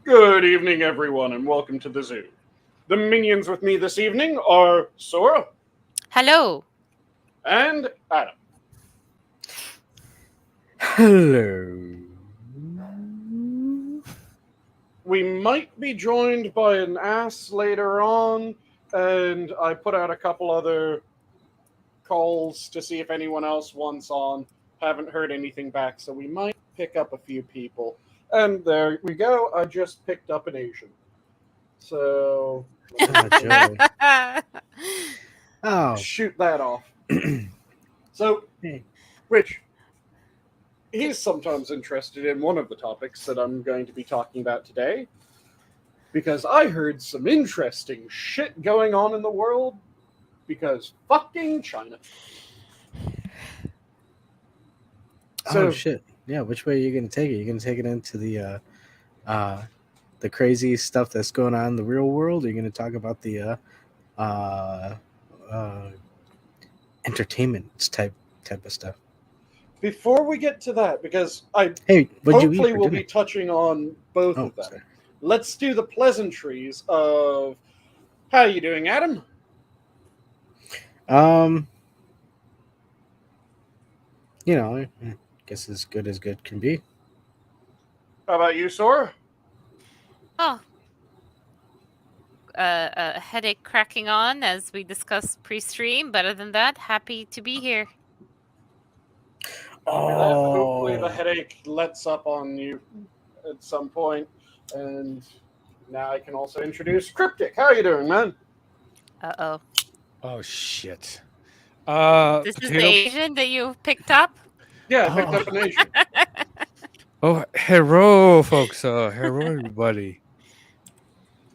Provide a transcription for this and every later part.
Good evening, everyone, and welcome to the zoo. The minions with me this evening are Sora Hello. and Adam. Hello. We might be joined by an ass later on, and I put out a couple other calls to see if anyone else wants on. Haven't heard anything back, so we might pick up a few people. And there we go. I just picked up an Asian. So Oh, joy. Oh, shoot that off. So, hey. Rich, he's sometimes interested in one of the topics that I'm going to be talking about today, because I heard some interesting shit going on in the world because fucking China. Oh shit. Yeah, which way are you gonna take it? You're gonna take it into the crazy stuff that's going on in the real world, or you're gonna talk about the entertainment type of stuff? Before we get to that, because I Hey, what'd you eat hopefully for will dinner? be touching on both Oh, of them. sorry. Let's do the pleasantries of how you doing, Adam? You know, I guess as good can be. How about you, Sora? Oh. A headache cracking on as we discussed pre-stream, but other than that, happy to be here. Hopefully the Oh, headache lets up on you at some point. And now I can also introduce Cryptic. How you doing, man? Uh-oh. Oh shit. This is the Potato. Asian that you picked up? Yeah, I picked up an Asian. Oh, hello, folks. Hello, everybody.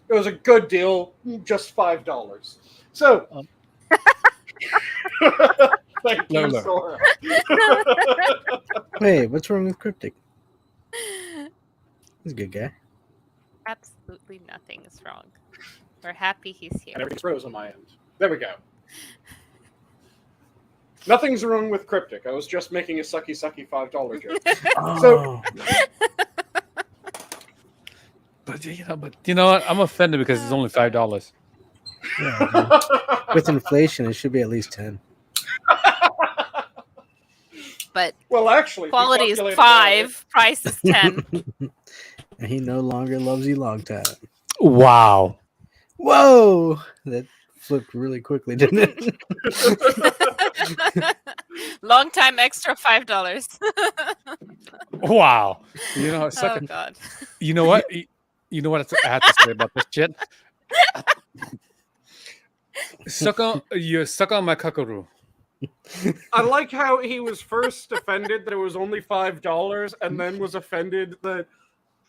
It was a good deal, just $5. So, thank you, Lola. Sora. wait, what's wrong with Cryptic? He's a good guy. Absolutely nothing is wrong. We're happy he's here. And everything's froze on my end. There we go. Nothing's wrong with Cryptic. I was just making a sucky $5 joke. Oh, But you know what? I'm offended because it's only $5. yeah, with inflation, it should be at least 10. But well, actually, if you quality is calculate it 5, price is 10. And he no longer loves you long time. Wow. Whoa! That flipped really quickly, didn't it? Long time extra $5. Wow. You know, Oh God. You know what? You know what I have to say about this shit? Suck on my kakuru. I like how he was first offended that it was only $5 and then was offended that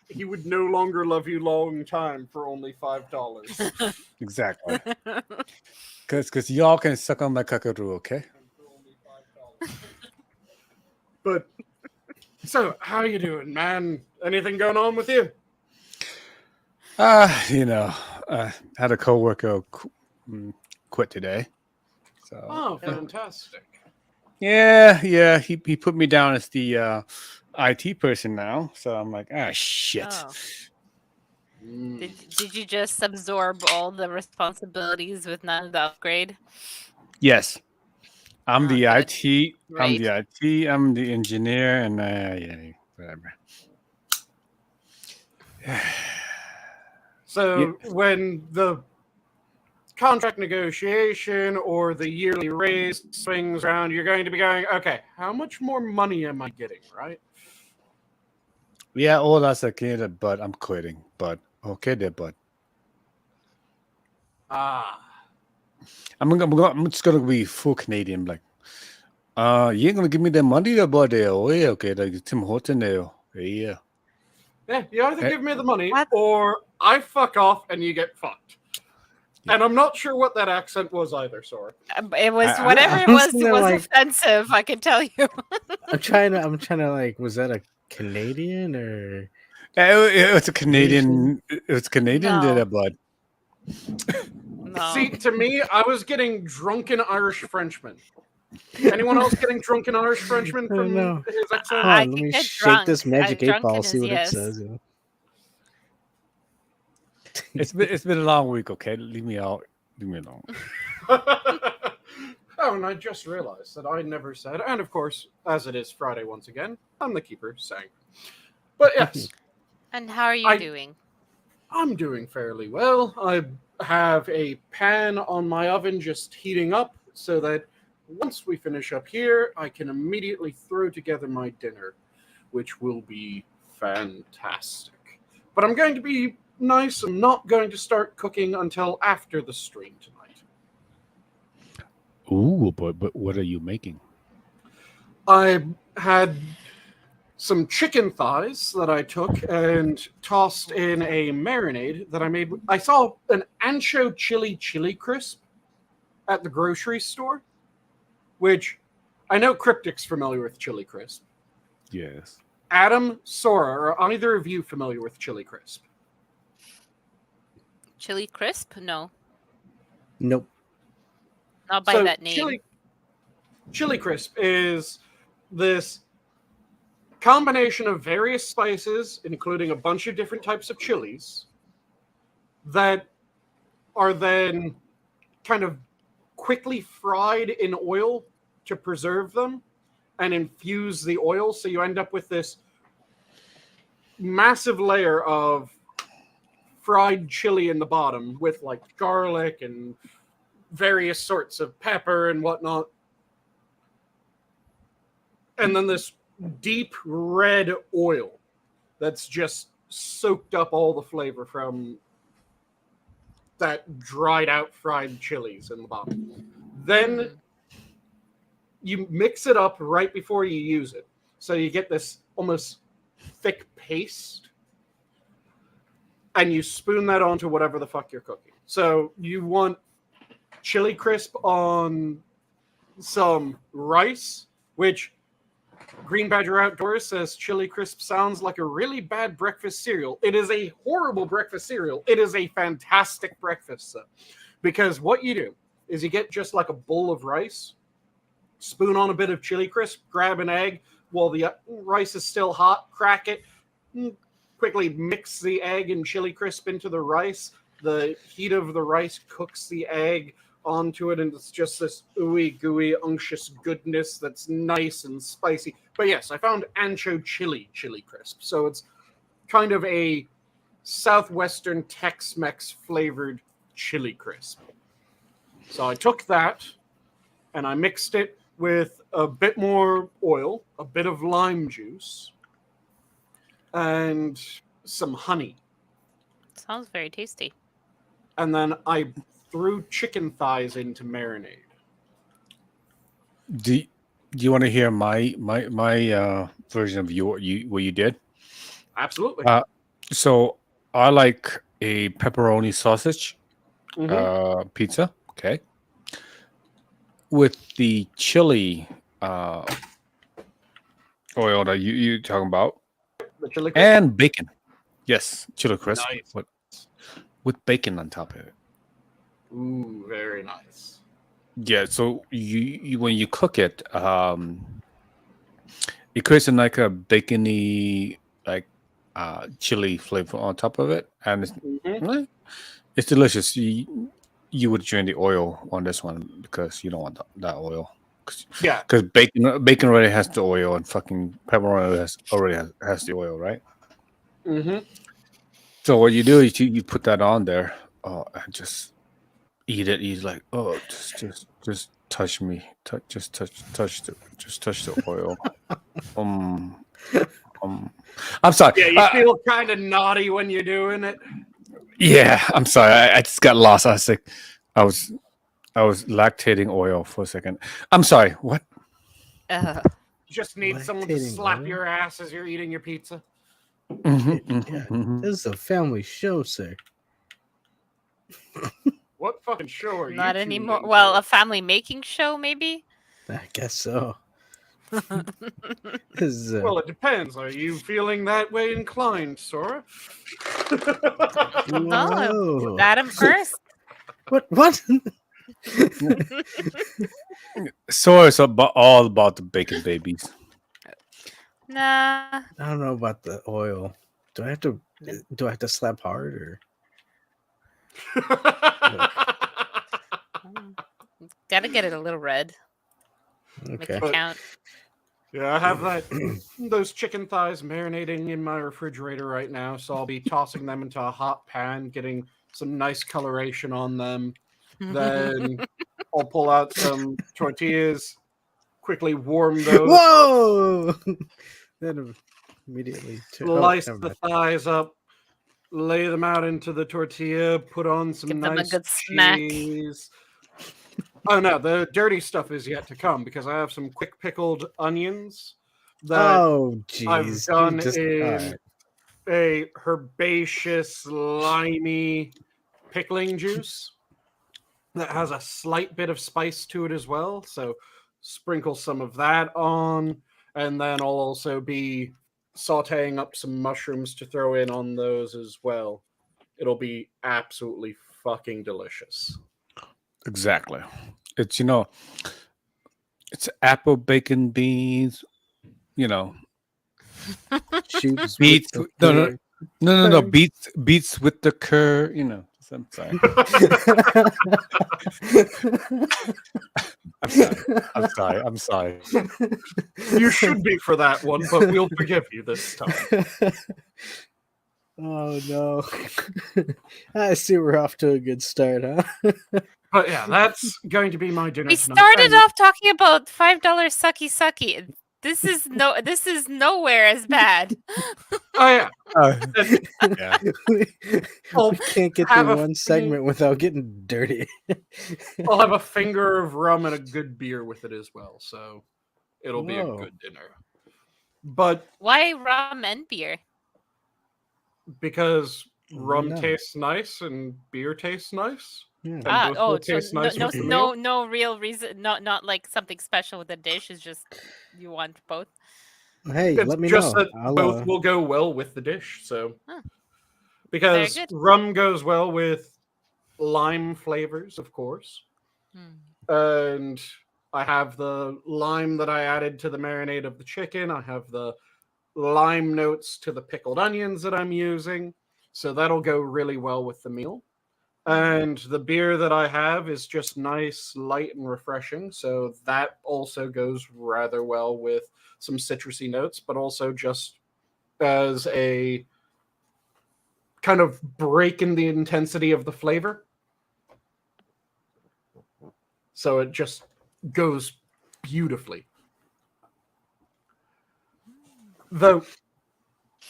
he would no longer love you long time for only $5. Exactly. Because y'all can suck on my kakuru, okay? But, so, how you doing, man? Anything going on with you? You know, had a coworker quit today. So Oh, fantastic. yeah, he put me down as the IT person now. So I'm like, shit. Oh. Did you just absorb all the responsibilities with none of the upgrade? Yes. I'm Oh, the good. IT. I'm Great. the IT. I'm the engineer, and yeah, whatever. So, when the contract negotiation or the yearly raise swings around, you're going to be going, okay, how much more money am I getting, right? Yeah, all that's okay, but I'm quitting. But okay, there, but Ah. I'm just gonna be full Canadian, like. You ain't gonna give me the money about it, oh yeah, okay, like Tim Horton there, yeah. Yeah, you either give me the money What? or I fuck off and you get fucked. Yeah. And I'm not sure what that accent was either, Sora. It was I- whatever I'm it was. sitting It there was like- offensive. I can tell you. I'm trying to like, was that a Canadian or? It's a Canadian. It's Canadian No. there, but No. See, to me, I was getting drunken Irish Frenchman. Anyone else getting drunken Irish Frenchman I don't from know. his accent? Hold I on, let can me get shake drunk. this magic Drunk 8 ball, in see his what yes. it says. You know? It's been a long week. Okay, leave me out. Leave me alone. Oh, and I just realized that I never said, and of course, as it is Friday once again, I'm the keeper saying. But yes, And how are you doing? I'm doing fairly well. I have a pan on my oven just heating up so that once we finish up here, I can immediately throw together my dinner, which will be fantastic. But I'm going to be nice. I'm not going to start cooking until after the stream tonight. Ooh, but what are you making? I had some chicken thighs that I took and tossed in a marinade that I made. I saw an ancho chili crisp at the grocery store, which I know Cryptic's familiar with chili crisp. Yes. Adam, Sora, are either of you familiar with chili crisp? Chili crisp? No, Nope. not by that name. Chili crisp is this combination of various spices, including a bunch of different types of chilies, that are then kind of quickly fried in oil to preserve them and infuse the oil. So you end up with this massive layer of fried chili in the bottom with like garlic and various sorts of pepper and whatnot. And then this deep red oil that's just soaked up all the flavor from that dried out fried chilies in the bottom. Then you mix it up right before you use it. So you get this almost thick paste and you spoon that onto whatever the fuck you're cooking. So you want chili crisp on some rice, which Green Badger Outdoors says chili crisp sounds like a really bad breakfast cereal. It is a horrible breakfast cereal. It is a fantastic breakfast, though, because what you do is you get just like a bowl of rice, spoon on a bit of chili crisp, grab an egg while the rice is still hot, crack it, quickly mix the egg and chili crisp into the rice. The heat of the rice cooks the egg onto it, and it's just this ooey gooey unctuous goodness that's nice and spicy. But yes, I found ancho chili crisp, so it's kind of a southwestern Tex-Mex flavored chili crisp. So I took that and I mixed it with a bit more oil, a bit of lime juice, and some honey. Sounds very tasty. And then I threw chicken thighs into marinade. Do you want to hear my version of what you did? Absolutely. So I like a pepperoni sausage pizza. Okay. With the chili oil that you talking about, The chili crisp? and bacon. Yes, chili crisp. Nice. With bacon on top of it. Ooh, very nice. Yeah, so you when you cook it, it creates like a bacony chili flavor on top of it, and it's delicious. You would drain the oil on this one because you don't want that oil. Yeah, because bacon already has the oil, and fucking pepperoni already has the oil, right? Mm-hmm. So what you do is you put that on there, and just eat it. He's like, oh, just touch me, just touch the oil. I'm sorry. Yeah, you feel kind of naughty when you're doing it. Yeah, I'm sorry. I just got lost. I was like, I was lactating oil for a second. I'm sorry. What? You just need someone to Lactating slap oil? your ass as you're eating your pizza. This is a family show, sir. What fucking show are you Not tuned anymore. into? Well, a family making show, maybe? I guess so. This is, Well, it depends. Are you feeling that way inclined, Sora? No, whoa. Adam first. What? So it's all about the bacon babies. Nah. I don't know about the oil. Do I have to slap hard or? Gotta get it a little red. Make Okay. it But- count. Yeah, I have those chicken thighs marinating in my refrigerator right now, so I'll be tossing them into a hot pan, getting some nice coloration on them. Then I'll pull out some tortillas, quickly warm those, Whoa! Then immediately slice never the mind. thighs up, lay them out into the tortilla, put on some Give them a nice good smack. cheese. Oh no, the dirty stuff is yet to come because I have some quick pickled onions that Oh I've jeez. done Just in alright. a herbaceous, limey pickling juice that has a slight bit of spice to it as well. So sprinkle some of that on, and then I'll also be sauteing up some mushrooms to throw in on those as well. It'll be absolutely fucking delicious. Exactly. It's it's apple, bacon, beans. Shoots Beets. with the No. curd. Beets with the cur. I'm sorry. I'm sorry. You should be for that one, but we'll forgive you this time. Oh no. I see we're off to a good start, huh? But yeah, that's going to be my dinner We tonight. started And- off talking about $5 sucky. This is nowhere as bad. Oh yeah. Yeah. we I'll can't get have through a one segment without getting dirty. I'll have a finger of rum and a good beer with it as well, so it'll be a Whoa. good dinner. But Why rum and beer? because Why rum not? tastes nice and beer tastes nice, Yeah. and Ah, both oh, will so taste nice with the no meal. real reason, not like something special with the dish. It's just you want both. Hey, It's let me just know. that I'll, both will go well with the dish. So Huh. because Very good. rum goes well with lime flavors, of course. And I have the lime that I added to the marinade of the chicken. I have the lime notes to the pickled onions that I'm using. So that'll go really well with the meal. And the beer that I have is just nice, light, and refreshing. So that also goes rather well with some citrusy notes, but also just as a kind of break in the intensity of the flavor. So it just goes beautifully. Though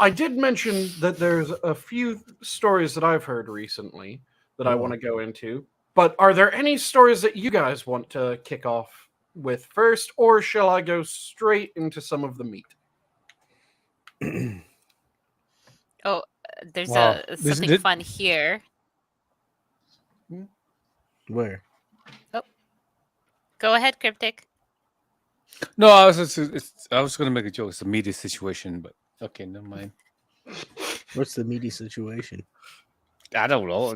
I did mention that there's a few stories that I've heard recently that I want to go into. But are there any stories that you guys want to kick off with first, or shall I go straight into some of the meat? Oh, there's Wow. something fun here. Where? Go ahead, Cryptic. No, I was going to make a joke. It's a media situation, but okay, never mind. What's the meaty situation? I don't know.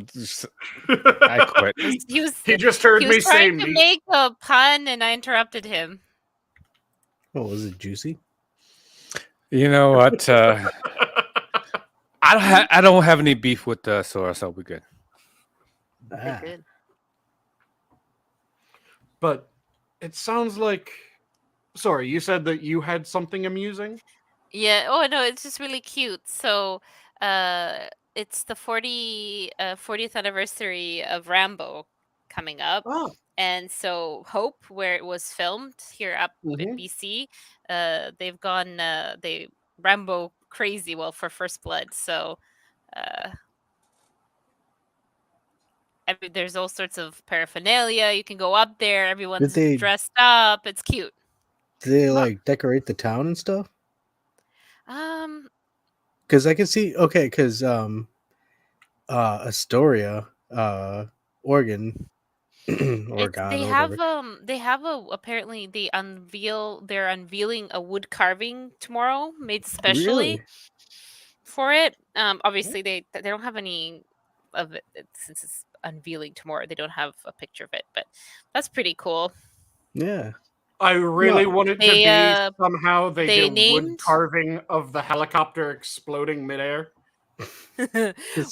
I quit. He just heard He me was say trying to meat. make a pun, and I interrupted him. Oh, was it juicy? You know what? I don't have any beef with Sora, so we're good. Ah. Good. But it sounds like... Sorry, you said that you had something amusing? Yeah. Oh no, it's just really cute. So, it's the 40th anniversary of Rambo coming up, Oh. and so Hope, where it was filmed here up in BC, they've gone they Rambo crazy. Well, for First Blood, so there's all sorts of paraphernalia. You can go up there. Everyone's they- dressed up. It's cute. Do they like decorate the town and stuff? Um, Because I can see because Astoria, Oregon, Oregon, they or have whatever. they have apparently they're unveiling a wood carving tomorrow made specially Really? for it. Obviously they don't have any of it since it's unveiling tomorrow. They don't have a picture of it, but that's pretty cool. Yeah. I really want it to They, be somehow they they do wood named- carving of the helicopter exploding midair.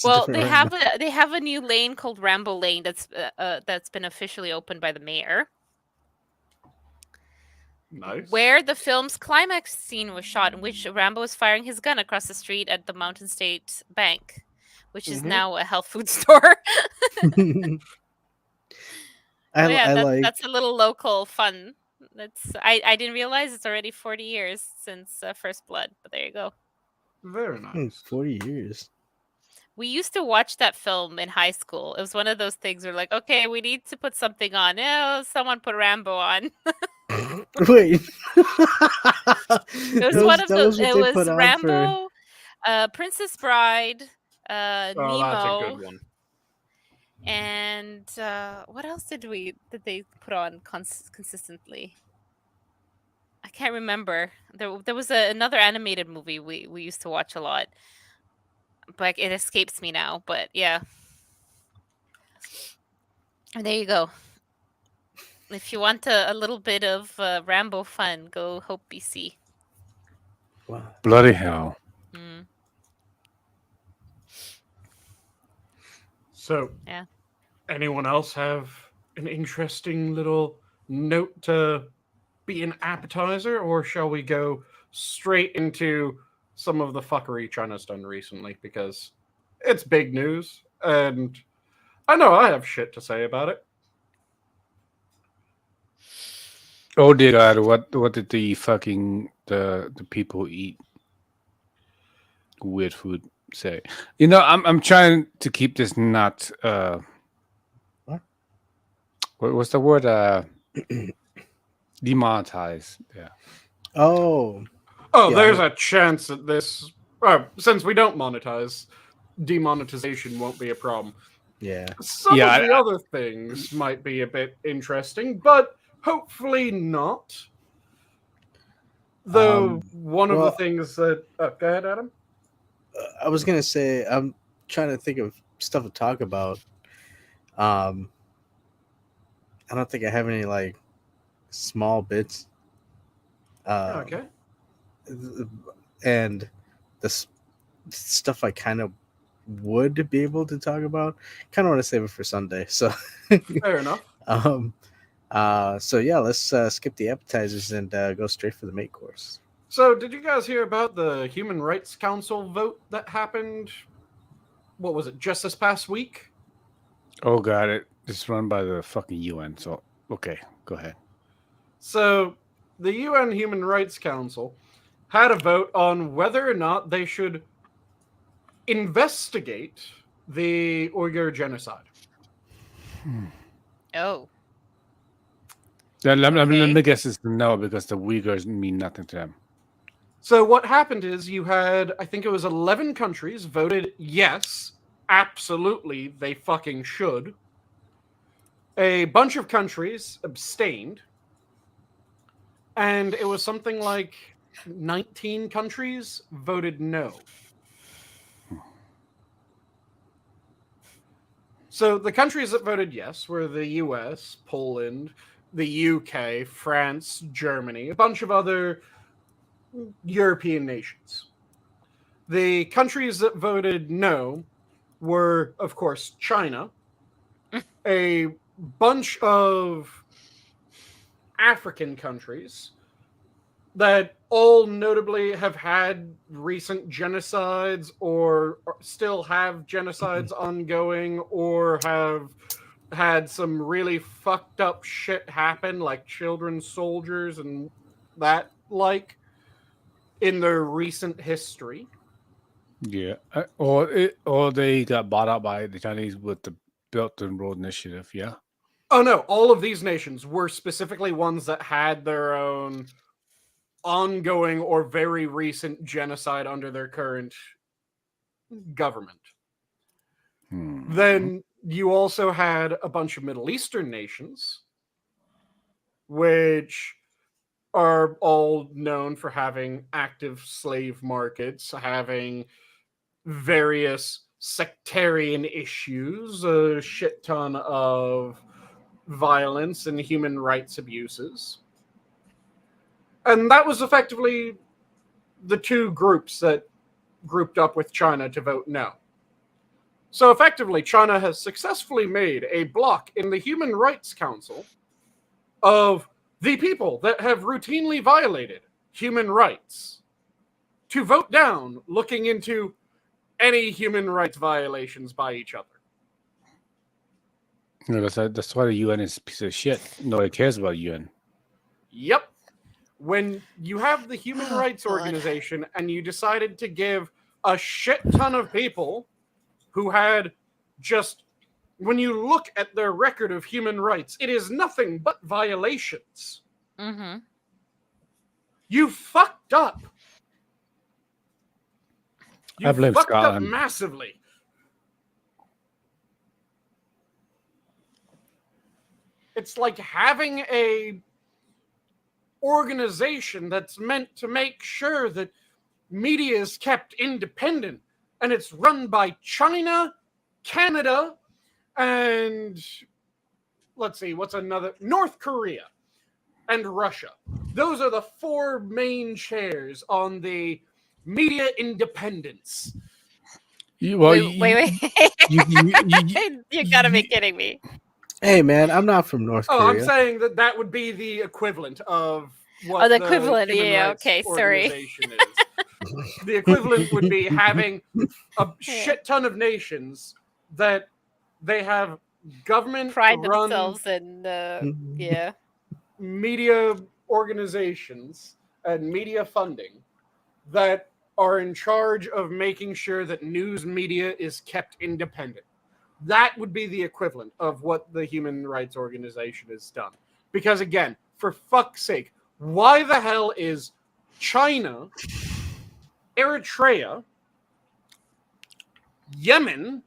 Well, they have a new lane called Rambo Lane that's been officially opened by the mayor. Nice. Where the film's climax scene was shot, in which Rambo is firing his gun across the street at the Mountain State Bank, which is now a health food store. That's a little local fun. I didn't realize it's already 40 years since First Blood, but there you go. Very nice. 40 years. We used to watch that film in high school. It was one of those things where, like, okay, we need to put something on. Oh, someone put Rambo on. Wait. It was one of those. It was Rambo, Princess Bride, Nemo. That's a good one. And what else did they put on consistently? I can't remember. There was another animated movie we used to watch a lot, but it escapes me now. But yeah, and there you go. If you want a little bit of Rambo fun, go Hope, BC. Wow. Bloody hell. Mm. So, yeah. Anyone else have an interesting little note to be an appetizer, or shall we go straight into some of the fuckery China's done recently? Because it's big news, and I know I have shit to say about it. Oh dear God! What did the fucking the people eat? Weird food say. You know, I'm trying to keep this not what's the word? Demonetized. Yeah. Oh, there's a chance that this, since we don't monetize, demonetization won't be a problem. Yeah. Some of the other things might be a bit interesting, but hopefully not. Though one of the things that... go ahead, Adam. I was going to say, I'm trying to think of stuff to talk about. I don't think I have any, like, small bits. Okay. And the stuff I kind of would be able to talk about, kind of want to save it for Sunday. So fair enough. So yeah, let's skip the appetizers and go straight for the main course. So did you guys hear about the Human Rights Council vote that happened? What was it, just this past week? Oh God, it's run by the fucking UN. So okay, go ahead. So the UN Human Rights Council had a vote on whether or not they should investigate the Uyghur genocide. Oh. Let me guess it's no, because the Uyghurs mean nothing to them. So what happened is you had, I think it was 11 countries voted yes, absolutely, they fucking should. A bunch of countries abstained. And it was something like 19 countries voted no. So the countries that voted yes were the US, Poland, the UK, France, Germany, a bunch of other European nations. The countries that voted no were, of course, China, a bunch of African countries that all notably have had recent genocides or still have genocides ongoing or have had some really fucked up shit happen, like children soldiers and that like in their recent history. Yeah, or they got bought out by the Chinese with the Belt and Road Initiative. Yeah. Oh no, all of these nations were specifically ones that had their own ongoing or very recent genocide under their current government. Then you also had a bunch of Middle Eastern nations, which are all known for having active slave markets, having various sectarian issues, a shit ton of violence and human rights abuses. And that was effectively the two groups that grouped up with China to vote no. So effectively, China has successfully made a block in the Human Rights Council of the people that have routinely violated human rights to vote down looking into any human rights violations by each other. No, that's why the UN is a piece of shit. Nobody cares about UN. Yep. When you have the Human Rights Organization and you decided to give a shit ton of people who had just, when you look at their record of human rights, it is nothing but violations. Mm-hmm. You fucked up. You I blame fucked up Scotland. massively. It's like having a organization that's meant to make sure that media is kept independent, and it's run by China, Canada, and let's see, what's another? North Korea and Russia. Those are the 4 main chairs on the media independence. Wait. You gotta be kidding me. Hey, man, I'm not from North Korea. I'm saying that would be the equivalent of what the equivalent, Human yeah, Rights okay, sorry. Organization is. The equivalent would be having a shit ton of nations that they have government Pride run themselves in yeah. media organizations and media funding that are in charge of making sure that news media is kept independent. That would be the equivalent of what the Human Rights Organization has done. Because again, for fuck's sake, why the hell is China, Eritrea, Yemen,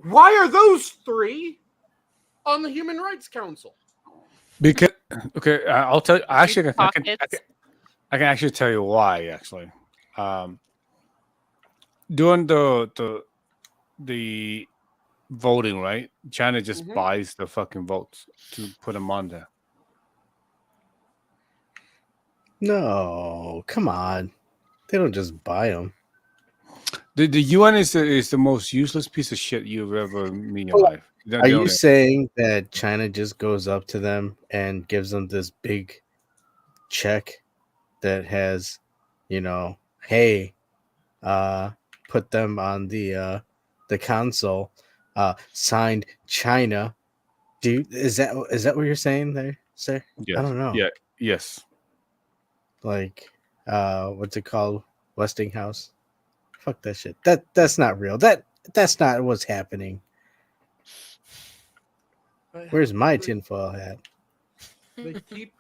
why are those 3 on the Human Rights Council? Because I'll tell you. Actually, I Pockets. can actually tell you why. Actually, during the voting, right? China just buys the fucking votes to put them on there. No, come on. They don't just buy them. The UN is the most useless piece of shit you've ever met in your life. Are you saying that China just goes up to them and gives them this big check that has, hey, put them on the console, signed China? Is that what you're saying there, sir? Yes. I don't know. Yeah. Yes. Like, what's it called? Westinghouse. Fuck that shit. That's not real. That's not what's happening. Where's my tinfoil hat? They keep.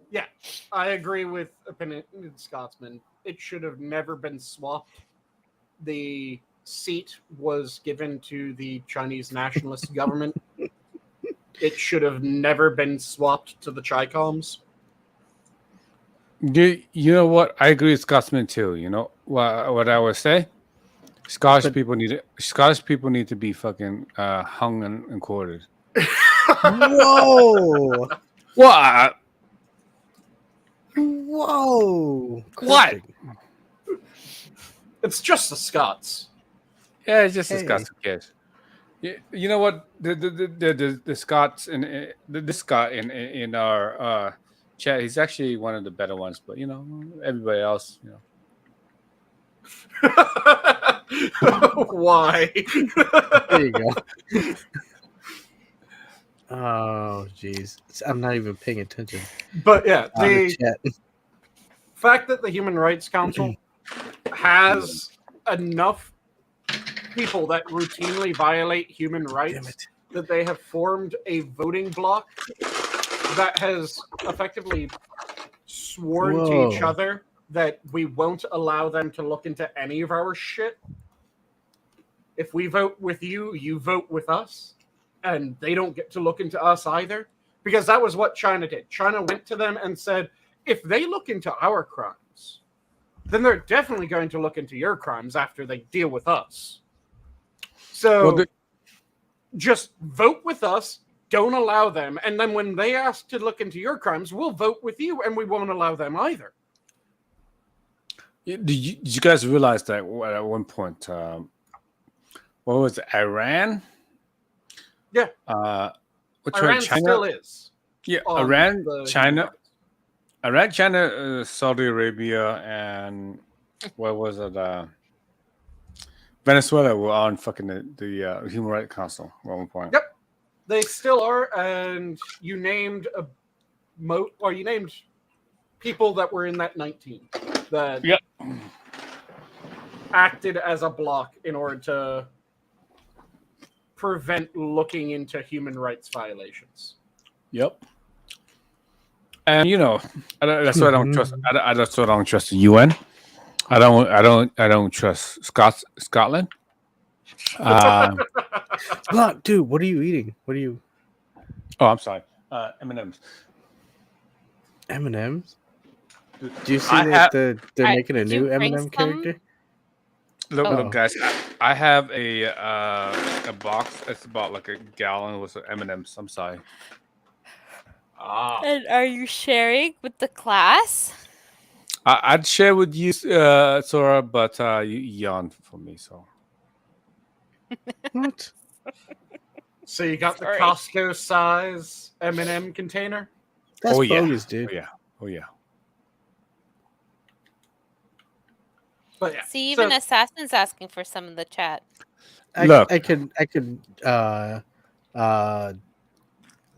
Yeah, I agree with opinion Scotsman. It should have never been swapped. The seat was given to the Chinese nationalist government. It should have never been swapped to the Chicoms. You know what? I agree with Scotsman too. You know what I would say? Scottish people need to be fucking hung and quartered. Whoa! What? Whoa! What? It's just the Scots. Yeah, it's just the Scots. Who cares? You know what? The Scots and the Scot in our chat, he's actually one of the better ones. But everybody else, Why? There you go. Oh, jeez. I'm not even paying attention. But yeah, The chat. fact that the Human Rights Council has enough people that routinely violate human rights that they have formed a voting bloc that has effectively sworn to each other that we won't allow them to look into any of our shit. If we vote with you, you vote with us. And they don't get to look into us either. Because that was what China did. China went to them and said, if they look into our crimes, then they're definitely going to look into your crimes after they deal with us. So just vote with us, don't allow them. And then when they ask to look into your crimes, we'll vote with you and we won't allow them either. Did you guys realize that at one point, what was it, Iran? Yeah. Which Iran one? China? still is. Yeah, on Iran, the China, Saudi Arabia, and what was it? Venezuela were on fucking the Human Rights Council at one point. Yep, they still are. And you named you named people that were in that 19 that Yep. acted as a block in order to prevent looking into human rights violations. Yep. And that's why I don't trust. That's why I don't trust the UN. I don't trust Scotland. Look, dude, what are you eating? What are you? Oh, I'm sorry. M&Ms. M&Ms? Do you see I that Alright, they're making a did you new bring M&M some? character? Look, Oh. guys. I have a box. It's about like a gallon with M&Ms. I'm sorry. And are you sharing with the class? I'd share with you, Sora, but you yawned for me, so. What? So you got Sorry. the Costco size M&M container. That's Oh, yeah. bogus, dude. Oh yeah. But yeah, See, even Assassin's asking for some in the chat. Look. I could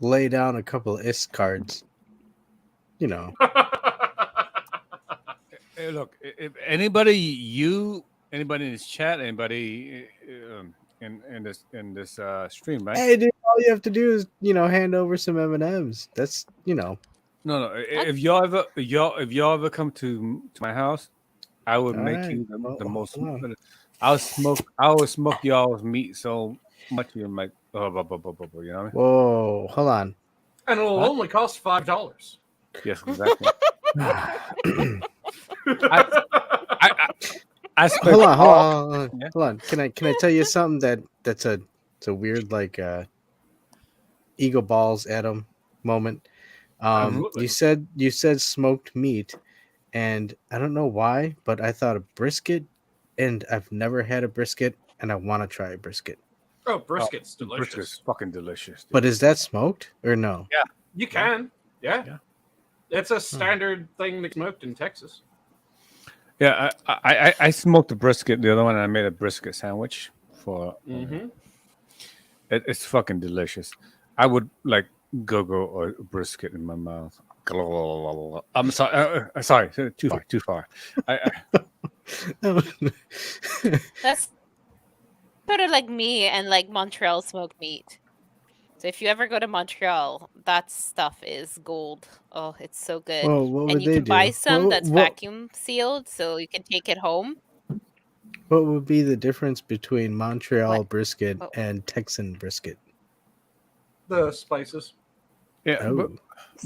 lay down a couple of IS cards. Hey, look, if anybody in this chat, anybody in this stream, right? Hey, dude, all you have to do is hand over some M&Ms. That's No. If y'all ever come to my house, I would All make right. you the most. Hold on. I would smoke y'all's meat so much you're like, you know what I mean? Whoa, hold on. and it'll Huh? only cost $5. Yes, exactly. I spent hold on. Yeah. Hold on. Can I tell you something that's a weird like ego balls Adam moment. Absolutely. You said smoked meat, and I don't know why, but I thought of brisket, and I've never had a brisket, and I want to try a brisket. Oh, brisket's delicious. Brisket's fucking delicious. Dude. But is that smoked or no? Yeah. You can. Yeah. It's a Hmm. standard thing that's smoked in Texas. Yeah, I smoked the brisket. The other one, I made a brisket sandwich for. It's fucking delicious. I would like go or brisket in my mouth. I'm sorry. Sorry, too far. That's sort of like me and like Montreal smoked meat. So if you ever go to Montreal, that stuff is gold. Oh, it's so good. Well, what And would you they can buy do? some that's What vacuum sealed, so you can take it home. would be the difference between Montreal What? brisket Oh. and Texan brisket? The spices. Yeah, Oh, but the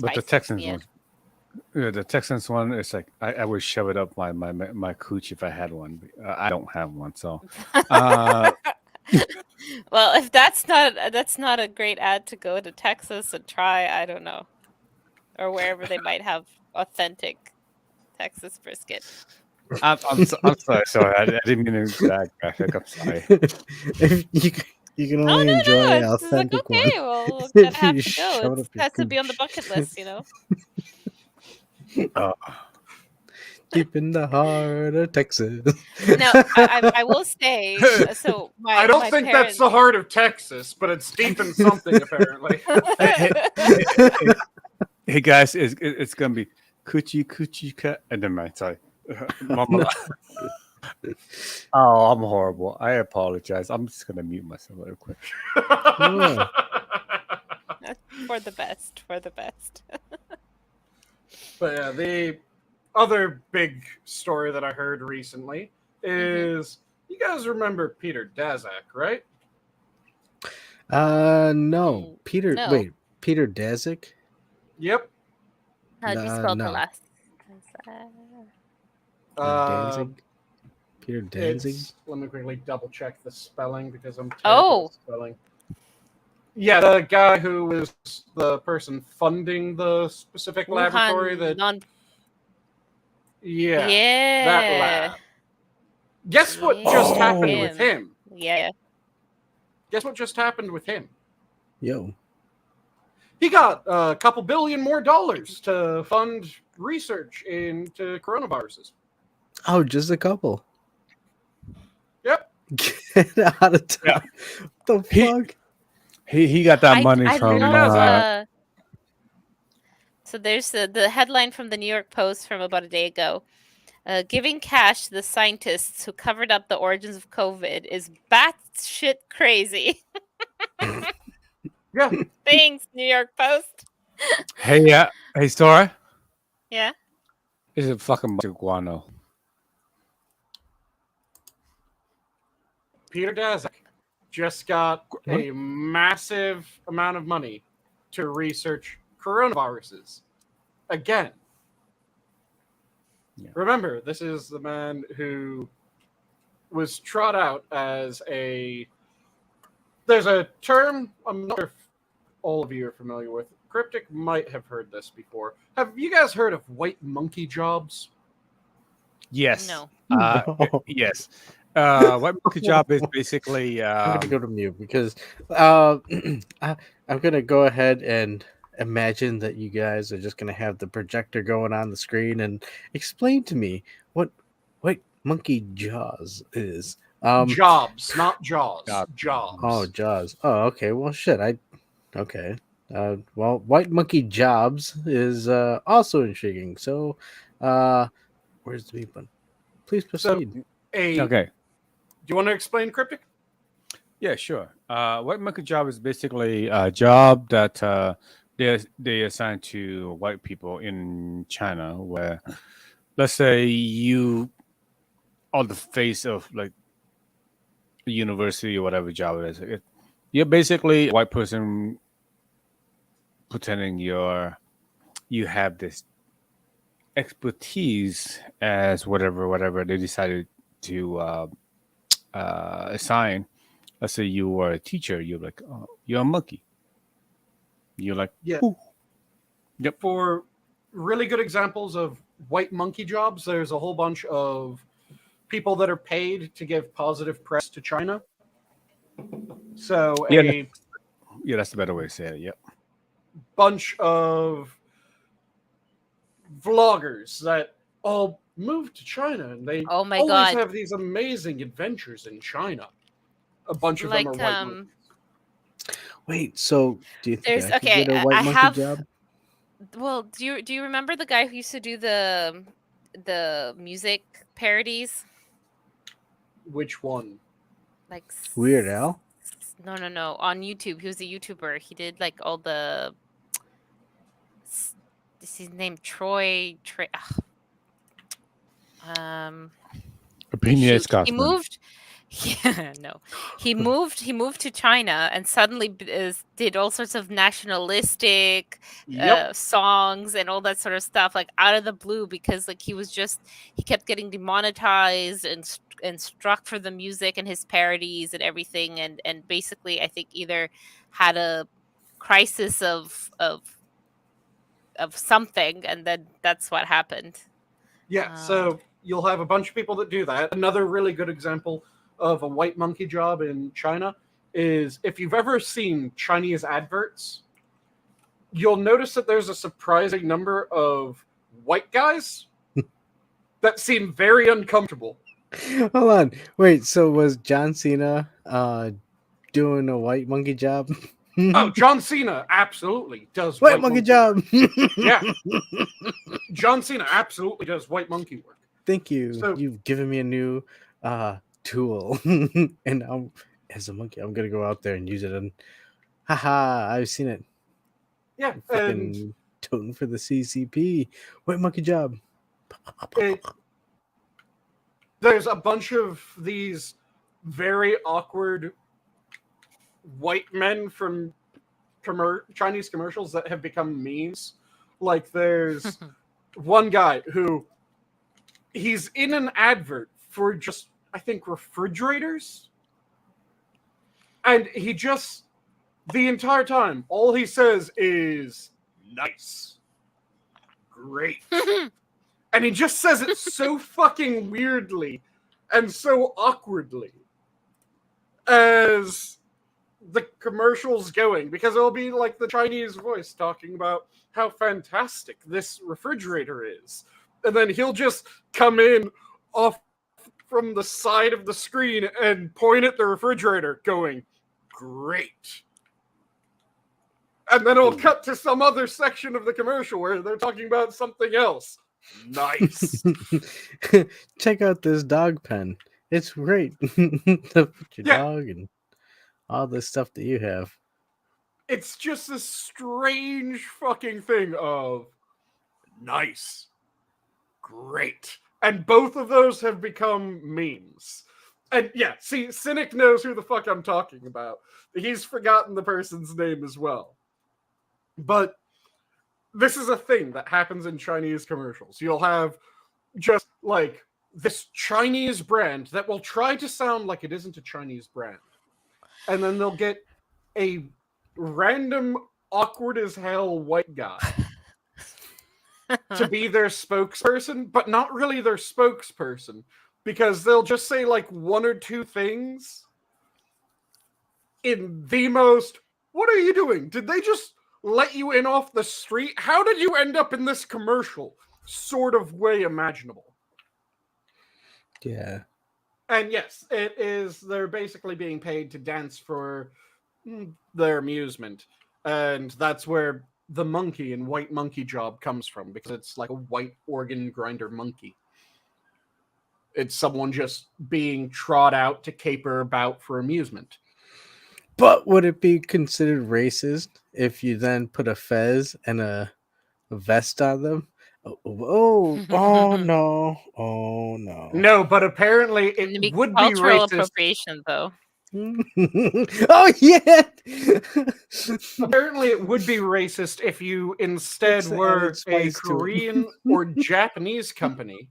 Spices, Texans yeah. one. Yeah, the Texans one is like I would shove it up my cooch if I had one. I don't have one, so. Well, if that's not a great ad to go to Texas and try, I don't know, or wherever they might have authentic Texas brisket. I'm sorry. I didn't mean to that graphic. I'm sorry. If you can only enjoy It's just like, authentic one. okay, well, If we're gonna have you to shove go. it It up your has to be on the gooch. bucket list, you know. Deep in the heart of Texas. No, I will say. So I don't my think parents, that's the heart of Texas, but it's deep in something apparently. Hey guys, it's gonna be coochie cut, and then my sorry, Mama. Oh, I'm horrible. I apologize. I'm just gonna mute myself real quick. Oh. For the best. But yeah, the other big story that I heard recently is you guys remember Peter Daszak, right? No. Peter. No. Wait, Peter Daszak? Yep. How do you spell the No. last? Danzig? Peter Danzig? Let me quickly double check the spelling because I'm terrible Oh. at spelling. Yeah, the guy who was the person funding the specific laboratory that. Yeah, that Yeah. lab. Guess what just Yeah, happened with him? Yeah. Guess what just happened with him? Yo. He got a couple billion more dollars to fund research into coronaviruses. Oh, just a couple. Yep. Get out of town. Yeah. The He- fuck? He got that money I from. love. So there's the headline from the New York Post from about a day ago. Giving cash to the scientists who covered up the origins of COVID is batshit crazy. Yeah. Thanks, New York Post. Hey, Sora. Yeah. It's a fucking bunch of guano. Peter Daszak just got a massive amount of money to research coronaviruses. Again. Yeah. Remember, this is the man who was trot out as a... There's a term I'm not sure if all of you are familiar with. Cryptic might have heard this before. Have you guys heard of white monkey jobs? Yes. No. Yes. What monkey job is basically. I'm gonna go to mute because I'm gonna go ahead and imagine that you guys are just gonna have the projector going on the screen and explain to me what monkey jaws is. Jobs, not jaws. Jobs. Jobs. Oh, jaws. Oh, okay. Well, shit. Okay. Well, white monkey jobs is also intriguing. So, where's the mute button? Please proceed. Okay. Do you want to explain cryptic? Yeah, sure. White monkey job is basically a job that they assign to white people in China, where, let's say, you on the face of like the university or whatever job it is, you're basically a white person pretending you have this expertise as whatever they decided to assign. Let's say you were a teacher, you're like, oh, you're a monkey. You're like, Yeah. ooh. Yep. For really good examples of white monkey jobs, there's a whole bunch of people that are paid to give positive press to China. So Yeah, that's the better way to say it. Yep. bunch of vloggers that all moved to China and they Oh my always God. have these amazing adventures in China. A bunch of Like, them are white monkeys. Wait. So, do you think There's- I could okay, get a white I monkey have- job? Well, do you remember the guy who used to do the music parodies? Which one? Like Weird Al? No. On YouTube, he was a YouTuber. He did like all the. This is his name Troy. Opinion Shoot, he Scotsman. moved. Yeah, no, he moved to China and suddenly did all sorts of nationalistic Yep. songs and all that sort of stuff, like out of the blue, because like he kept getting demonetized and struck for the music and his parodies and everything, and basically I think either had a crisis of something, and then that's what happened. Yeah, so you'll have a bunch of people that do that. Another really good example of a white monkey job in China is if you've ever seen Chinese adverts, you'll notice that there's a surprising number of white guys that seem very uncomfortable. Hold on. Wait. So was John Cena doing a white monkey job? Oh, John Cena absolutely does white monkey job. Yeah. John Cena absolutely does white monkey work. Thank you. So- You've given me a new tool, and as a monkey, I'm gonna go out there and use it. And haha, I've seen it. Yeah, and Fucking toting for the CCP. White monkey job. there's a bunch of these very awkward white men from Chinese commercials that have become memes. Like there's one guy who he's in an advert for just, I think, refrigerators. And he just, the entire time, all he says is, nice. Great. And he just says it so fucking weirdly and so awkwardly as the commercial's going, because it'll be like the Chinese voice talking about how fantastic this refrigerator is. And then he'll just come in off from the side of the screen and point at the refrigerator going, great. And then it'll cut to some other section of the commercial where they're talking about something else. Nice. Check out this dog pen. It's great. Put your dog and all this stuff that you have. It's just this strange fucking thing of nice, great. And both of those have become memes. And yeah, see, Cynic knows who the fuck I'm talking about. He's forgotten the person's name as well. But this is a thing that happens in Chinese commercials. You'll have just like this Chinese brand that will try to sound like it isn't a Chinese brand. And then they'll get a random, awkward as hell white guy to be their spokesperson, but not really their spokesperson, because they'll just say like one or two things in the most, what are you doing? Did they just let you in off the street? How did you end up in this commercial? Sort of way imaginable. Yeah. And yes, it is, they're basically being paid to dance for their amusement. And that's where the monkey and white monkey job comes from, because it's like a white organ grinder monkey. It's someone just being trot out to caper about for amusement. But would it be considered racist if you then put a fez and a vest on them? Oh no. Oh no. No, but apparently It'd it would be cultural racist. appropriation, though. Oh yeah. Apparently it would be racist if you instead It's were added a spice to it. Korean or Japanese company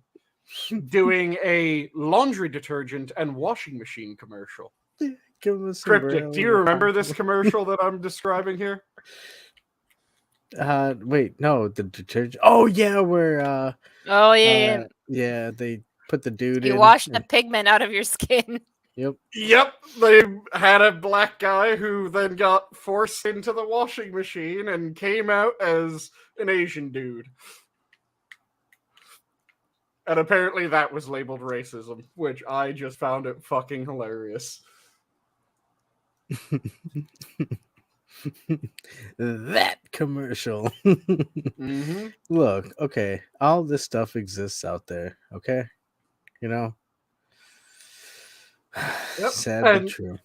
doing a laundry detergent and washing machine commercial. Give us Cryptic, do you remember this commercial that I'm describing here? Wait, no, the detergent. Oh yeah, where Oh yeah, yeah, they put the dude you in. wash the pigment out of your skin. Yep. Yep, they had a black guy who then got forced into the washing machine and came out as an Asian dude. And apparently that was labeled racism, which I just found it fucking hilarious. That commercial. Mm-hmm. Look, okay, all this stuff exists out there, okay? You know? Yep. Sad but And true.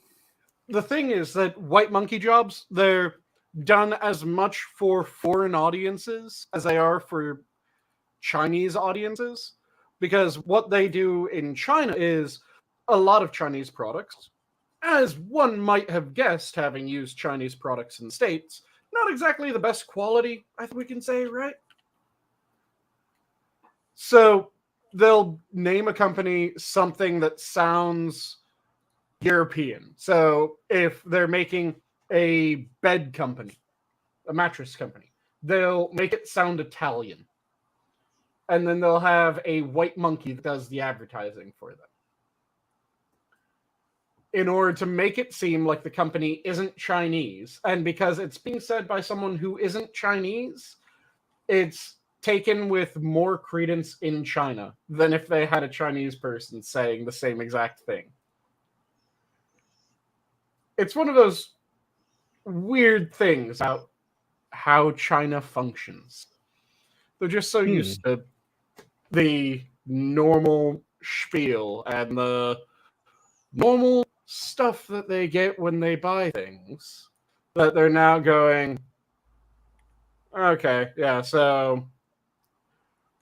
the thing is that white monkey jobs, they're done as much for foreign audiences as they are for Chinese audiences. Because what they do in China is a lot of Chinese products, as one might have guessed having used Chinese products in the States, not exactly the best quality, I think we can say, right? So they'll name a company something that sounds European. So if they're making a bed company, a mattress company, they'll make it sound Italian. And then they'll have a white monkey that does the advertising for them, in order to make it seem like the company isn't Chinese. And because it's being said by someone who isn't Chinese, it's taken with more credence in China than if they had a Chinese person saying the same exact thing. It's one of those weird things about how China functions. They're just so used to the normal spiel and the normal stuff that they get when they buy things that they're now going, okay, yeah, so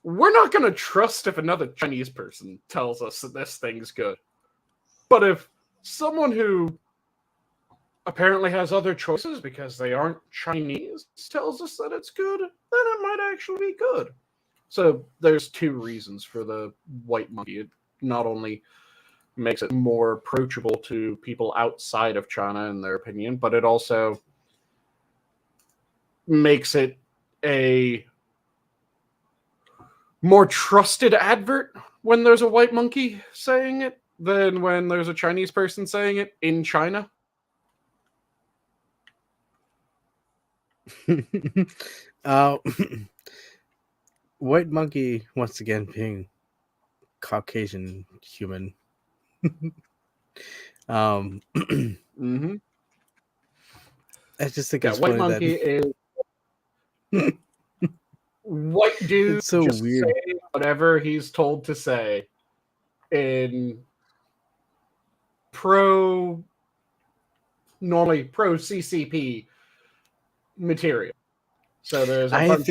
we're not going to trust if another Chinese person tells us that this thing's good. But if someone who apparently has other choices because they aren't Chinese tells us that it's good, then it might actually be good. So there's two reasons for the white monkey. It not only makes it more approachable to people outside of China, in their opinion, but it also makes it a more trusted advert when there's a white monkey saying it than when there's a Chinese person saying it in China. White monkey, once again, being Caucasian human. Mm-hmm. I just think Yeah, it's white funny monkey that is white dude it's so just weird. saying whatever he's told to say in normally pro CCP material. So there's a I bunch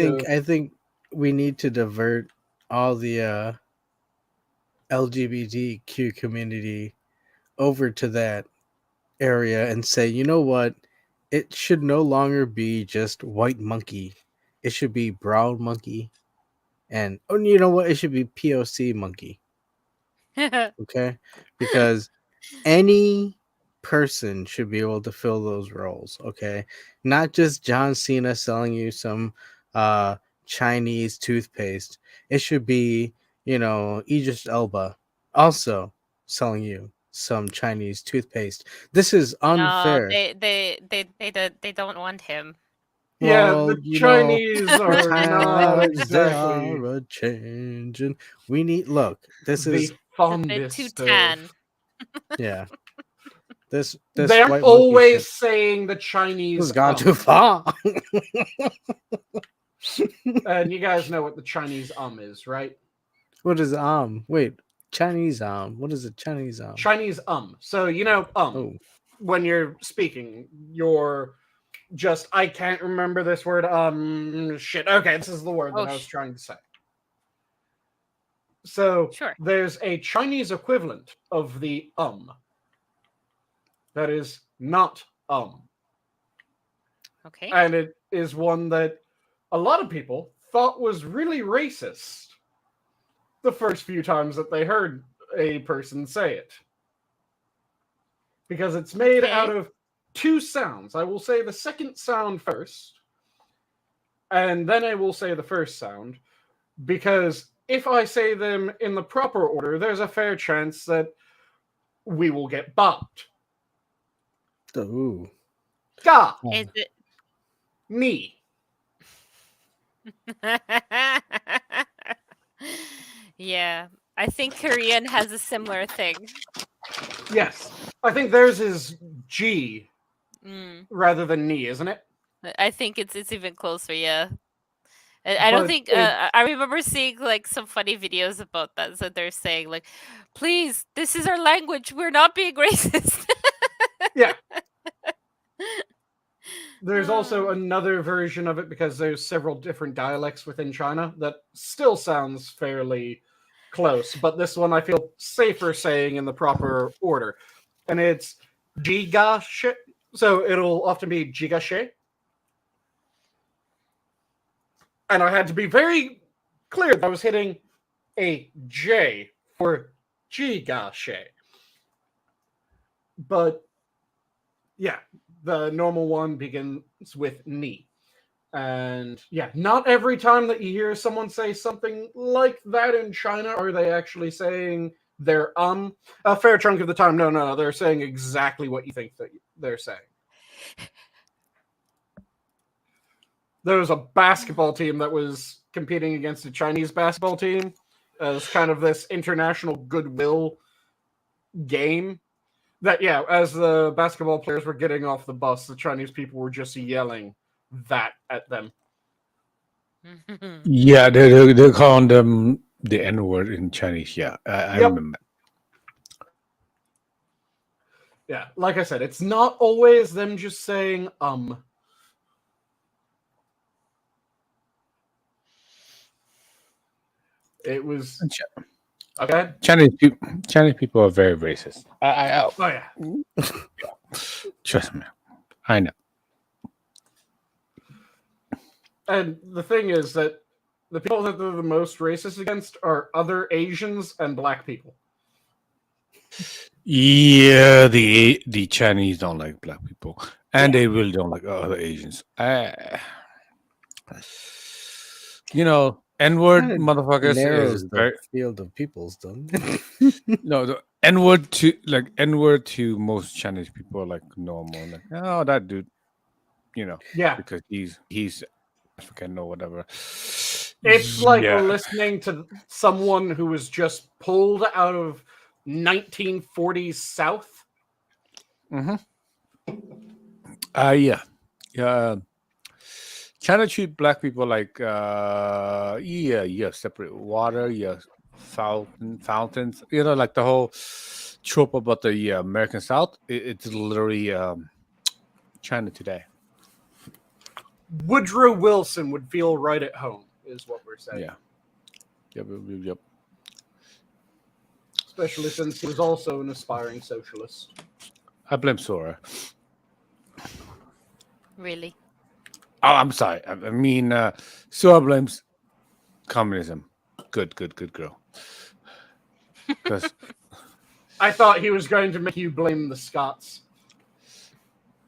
think we need to divert all the LGBTQ community over to that area and say, you know what? It should no longer be just white monkey. It should be brown monkey. And you know what? It should be POC monkey. Okay? Because any person should be able to fill those roles, okay? Not just John Cena selling you some Chinese toothpaste. It should be, Idris Elba also selling you some Chinese toothpaste. This is No, unfair. they don't want him. Yeah, Well, the Chinese the are not times they exactly are changing. We need this the is They're too fondest of... tan. yeah. This They're white monkey always shit saying the Chinese has gone too far. And you guys know what the Chinese is, right? What is wait, Chinese what is it? Chinese Chinese So Oh. when you're speaking, you're just I can't remember this word. Shit. Okay, this is the word that I was trying to say. So Sure. There's a Chinese equivalent of the that is not Okay. and it is one that a lot of people thought was really racist the first few times that they heard a person say it. Because it's made out of two sounds. I will say the second sound first, and then I will say the first sound, because if I say them in the proper order, there's a fair chance that we will get bopped. Ooh. Ga. Is it? Ni. Yeah, I think Korean has a similar thing. Yes. I think theirs is G rather than Ni, isn't it? I think it's even closer, yeah. I don't think I remember seeing like some funny videos about that. So they're saying like, "Please, this is our language. We're not being racist." Yeah. There's also another version of it because there's several different dialects within China that still sounds fairly close, but this one I feel safer saying in the proper order. And it's jigashe. So it'll often be jigashe. And I had to be very clear that I was hitting a J for jigashe. But yeah, the normal one begins with ni. And yeah, not every time that you hear someone say something like that in China are they actually saying their a fair chunk of the time. No, they're saying exactly what you think that they're saying. There was a basketball team that was competing against a Chinese basketball team as kind of this international goodwill game. That, yeah, as the basketball players were getting off the bus, the Chinese people were just yelling that at them. Yeah, they're calling them the N-word in Chinese. Yeah, I remember. Yeah, like I said, it's not always them just saying It was okay. Chinese people are very racist. Oh yeah. Trust me, I know. And the thing is that the people that they're the most racist against are other Asians and black people. Yeah, the Chinese don't like black people, and they really don't like other Asians. N-word Kinda motherfuckers narrows is the very field of peoples, doesn't it? no the N-word to most Chinese people are like normal. Like, oh, that dude, Yeah. because he's African or whatever. It's like Yeah. listening to someone who was just pulled out of 1940s South. Mm-hmm. Yeah. Yeah. China treat black people like you have separate water, you have fountains, like the whole trope about the American South. It's literally China today. Woodrow Wilson would feel right at home, is what we're saying. Yeah. Yep. Especially since he was also an aspiring socialist. I blame Sora. Really? Oh, I'm sorry. I mean, Sora blames communism. Good girl. Because I thought he was going to make you blame the Scots.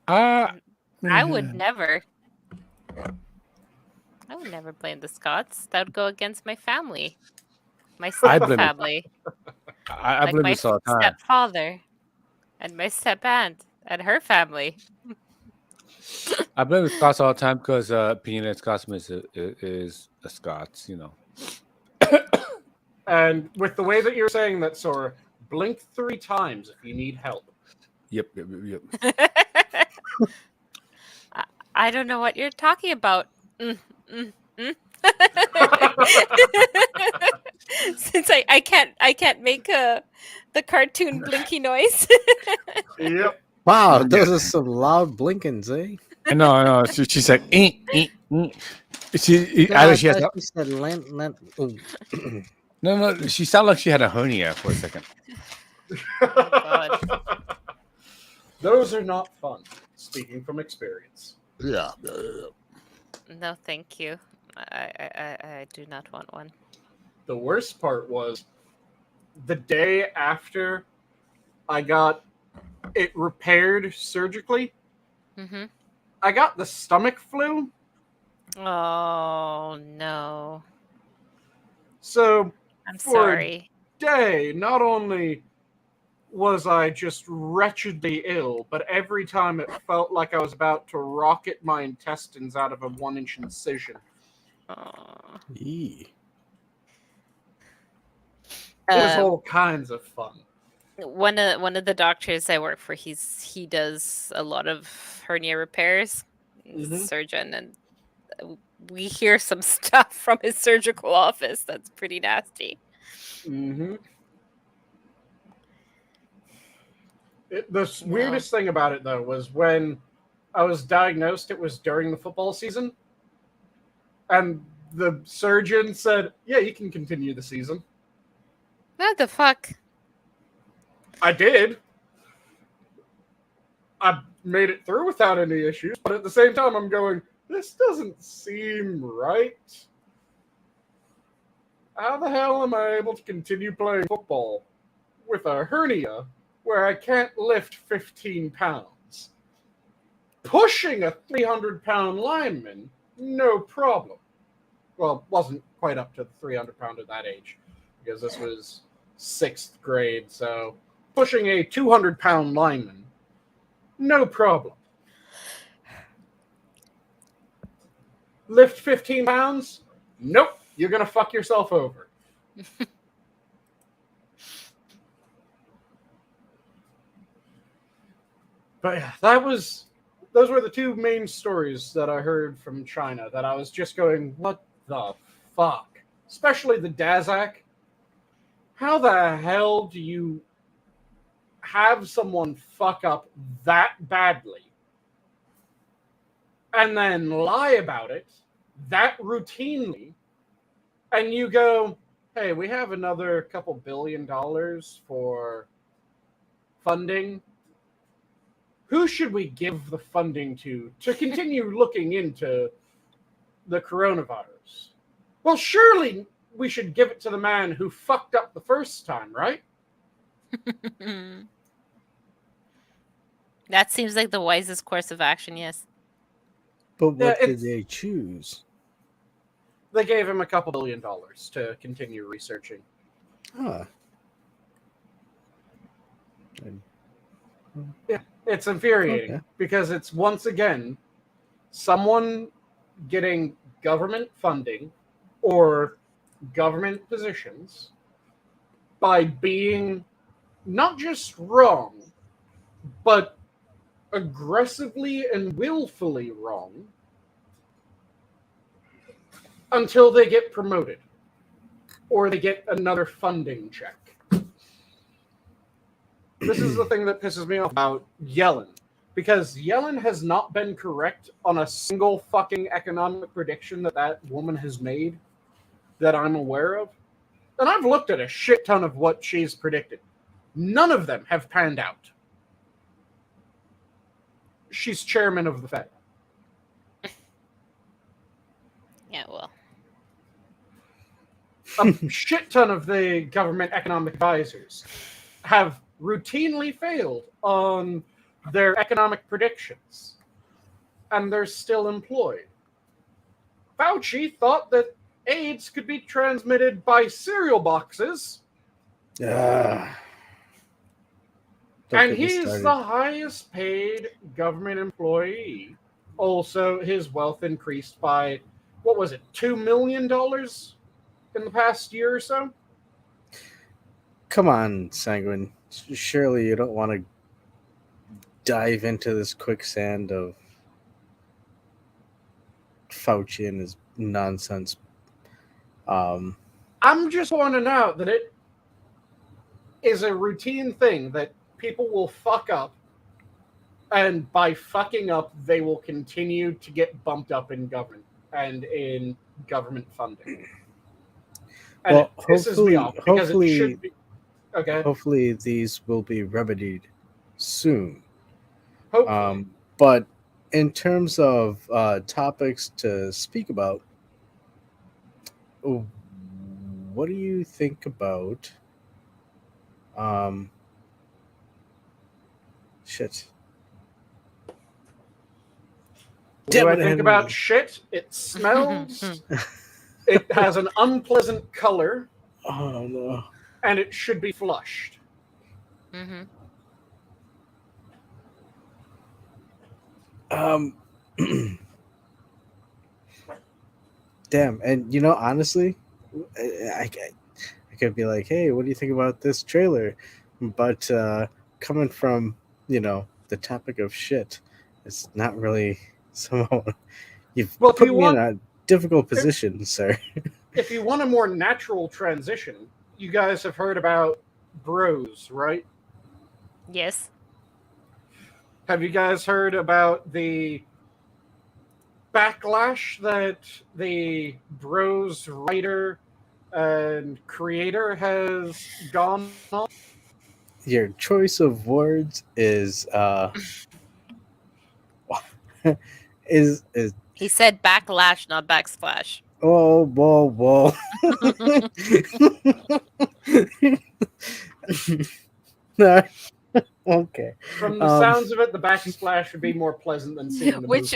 I would never. I would never blame the Scots. That would go against my family. My stepfamily. I Like blame my this all the time. stepfather. And my step-aunt. And her family. I blame the Scots all the time because Peanut Scotsman is a Scots, And with the way that you're saying that, Sora, blink 3 times if you need help. Yep. I don't know what you're talking about. Since I can't make the cartoon blinky noise. Yep. Wow, those are some loud blinkings, eh? I know. She said, She No, either I she has thought she said oh. no. She sounded like she had a hernia for a second. Oh, God. Those are not fun, speaking from experience. Yeah. No, thank you. I do not want one. The worst part was the day after I got it repaired surgically, Mm-hmm. I got the stomach flu. Oh, no. So I'm for sorry. a day, not only was I just wretchedly ill, but every time it felt like I was about to rocket my intestines out of a 1-inch incision. Aw. Eee. It was all kinds of fun. One of the doctors I work for, he does a lot of hernia repairs. He's a Mhm. surgeon, and we hear some stuff from his surgical office that's pretty nasty. Mm-hmm. The weirdest thing about it, though, was when I was diagnosed, it was during the football season. And the surgeon said, yeah, you can continue the season. What the fuck? I did. I made it through without any issues, but at the same time, I'm going, this doesn't seem right. How the hell am I able to continue playing football with a hernia where I can't lift 15 pounds? Pushing a 300-pound lineman, no problem. Well, wasn't quite up to the 300-pound at that age, because this was 6th grade, so pushing a 200-pound lineman, no problem. Lift 15 pounds? Nope, you're going to fuck yourself over. But yeah, those were the 2 main stories that I heard from China that I was just going, what the fuck? Especially the Dazak. How the hell do you have someone fuck up that badly and then lie about it that routinely, and you go, hey, we have another couple $2 billion for funding. Who should we give the funding to continue looking into the coronavirus? Well, surely we should give it to the man who fucked up the first time, right? That seems like the wisest course of action, yes. But what Yeah, did they choose? They gave him a couple $1 billion to continue researching. Huh. Yeah, it's infuriating Okay. because it's once again someone getting government funding or government positions by being not just wrong, but aggressively and willfully wrong until they get promoted or they get another funding check. This is the thing that pisses me off about Yellen, because Yellen has not been correct on a single fucking economic prediction that woman has made that I'm aware of. And I've looked at a shit ton of what she's predicted. None of them have panned out. She's chairman of the Fed. Yeah, well. A shit ton of the government economic advisors have routinely failed on their economic predictions, and they're still employed. Fauci thought that AIDS could be transmitted by cereal boxes, Don't and get me he's started. the highest paid government employee. Also, his wealth increased by, what was it, $2 million in the past year or so? Come on, Sanguine. Surely you don't want to dive into this quicksand of Fauci and his nonsense. I'm just pointing out that it is a routine thing that people will fuck up, and by fucking up, they will continue to get bumped up in government and in government funding. And Well, it pisses me off because it should be. Okay. Hopefully these will be remedied soon. Hopefully. But in terms of topics to speak about, what do you think about shit? What do I think about shit? It smells. It has an unpleasant color. Oh no. And it should be flushed. Mm-hmm. Damn, and you know, honestly, I could be like, hey, what do you think about this trailer? But coming from, you know, the topic of shit, it's not really somehow. You've Well, if put you me want- in a difficult position, sir. If you want a more natural transition, you guys have heard about bros, right? Yes. Have you guys heard about the backlash that the bros writer and creator has gone on? Your choice of words is is He said backlash, not backsplash. whoa. No. Okay. From the sounds of it, the backsplash would be more pleasant than seeing the Which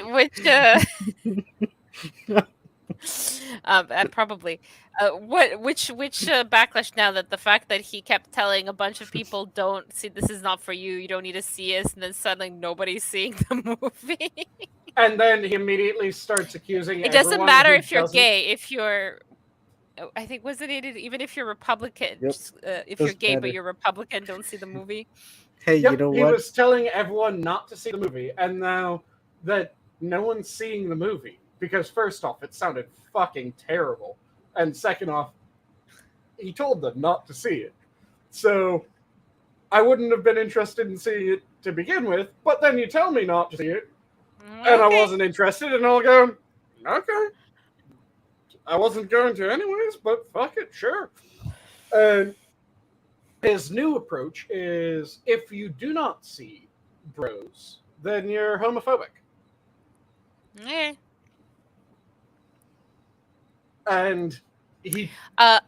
probably which backlash now, that the fact that he kept telling a bunch of people, don't see, this is not for you, you don't need to see us, and then suddenly nobody's seeing the movie. And then he immediately starts accusing It doesn't everyone matter who if you're doesn't- gay, if you're, I think, wasn't it, even if you're Republican, Yep. if you're Doesn't gay matter. but you're Republican, don't see the movie. Hey, Yep, you know he what? was telling everyone not to see the movie, and now that no one's seeing the movie, because first off, it sounded fucking terrible, and second off, he told them not to see it. So I wouldn't have been interested in seeing it to begin with, but then you tell me not to see it, and I wasn't interested, and I'll go, okay. I wasn't going to anyways, but fuck it, sure. And his new approach is, if you do not see bros, then you're homophobic. Yeah. And he...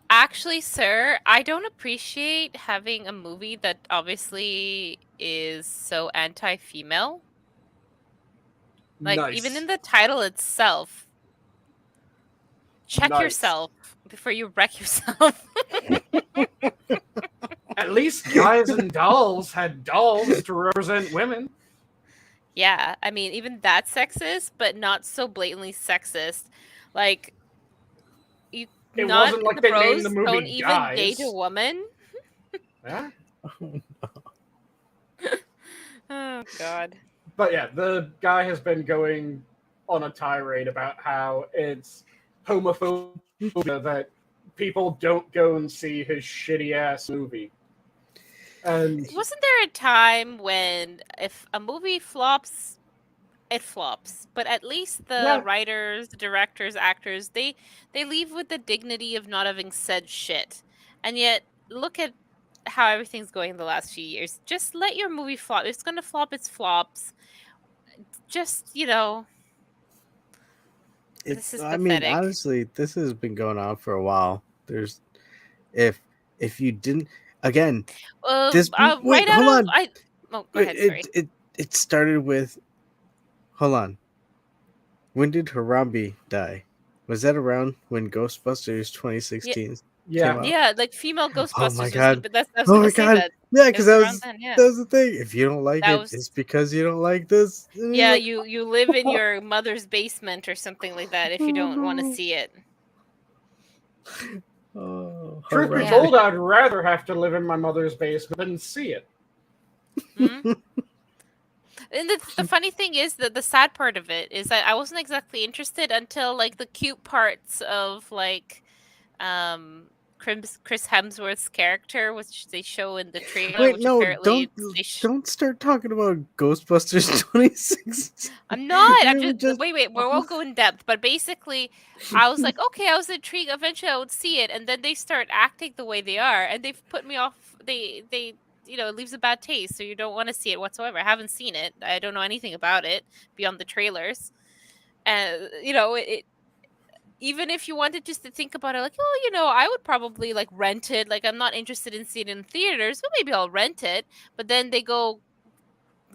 Actually, sir, I don't appreciate having a movie that obviously is so anti-female. Like, nice. even in the title itself. Check Nice. yourself before you wreck yourself. At least guys and dolls had dolls to represent women. Yeah, I mean, even that's sexist, but not so blatantly sexist. Like, you It not wasn't like the they bros named the movie don't even date a Guys. woman. Yeah. Oh God. But yeah, the guy has been going on a tirade about how it's homophobia that people don't go and see his shitty ass movie. And Wasn't there a time when if a movie flops, it flops, but at least the Yeah. writers, directors, actors, they leave with the dignity of not having said shit. And yet, look at how everything's going the last few years. Just let your movie flop. If it's gonna flop, it's flops. Just, this is I mean, pathetic. honestly, this has been going on for a while. There's if you didn't again, this Right wait, out hold of on. go ahead, sorry. It started with hold on. When did Harambe die? Was that around when Ghostbusters 2016 came yeah. out? Yeah, like female Oh Ghostbusters my was god. but I was Oh gonna my say god. that. Yeah, It because was around then, yeah. that was the thing. If you don't like That it, was it's because you don't like this. And Yeah, you're you live in your mother's basement or something like that if you don't want to no. see it. Oh, Truth be Yeah. told, I'd rather have to live in my mother's basement than see it. Hmm? And the funny thing is that the sad part of it is that I wasn't exactly interested until like the cute parts of like Chris Hemsworth's character, which they show in the trailer, Wait, which no, apparently don't start talking about Ghostbusters 26. I'm not. I'm We were just wait. We won't go in depth, but basically, I was like, okay, I was intrigued. Eventually, I would see it, and then they start acting the way they are, and they've put me off. They it leaves a bad taste, so you don't want to see it whatsoever. I haven't seen it. I don't know anything about it beyond the trailers, and it. Even if you wanted just to think about it, like, oh, I would probably like rent it. Like, I'm not interested in seeing it in theaters, but maybe I'll rent it. But then they go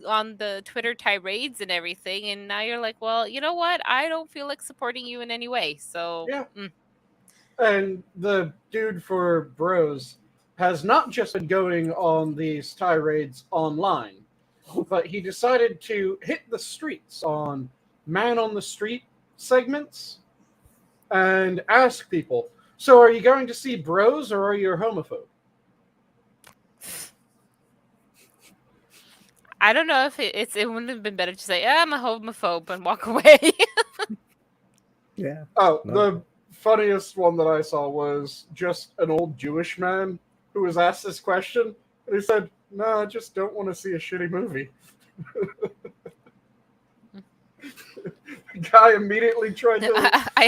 on the Twitter tirades and everything, and now you're like, well, you know what? I don't feel like supporting you in any way. So Yeah. And the dude for Bros has not just been going on these tirades online, but he decided to hit the streets on man on the street segments and ask people, so are you going to see Bros or are you a homophobe? I don't know if it wouldn't have been better to say, I'm a homophobe and walk away. Yeah. Oh, No. the funniest one that I saw was just an old Jewish man who was asked this question, and he said, "No, I just don't want to see a shitty movie." The guy immediately tried to. I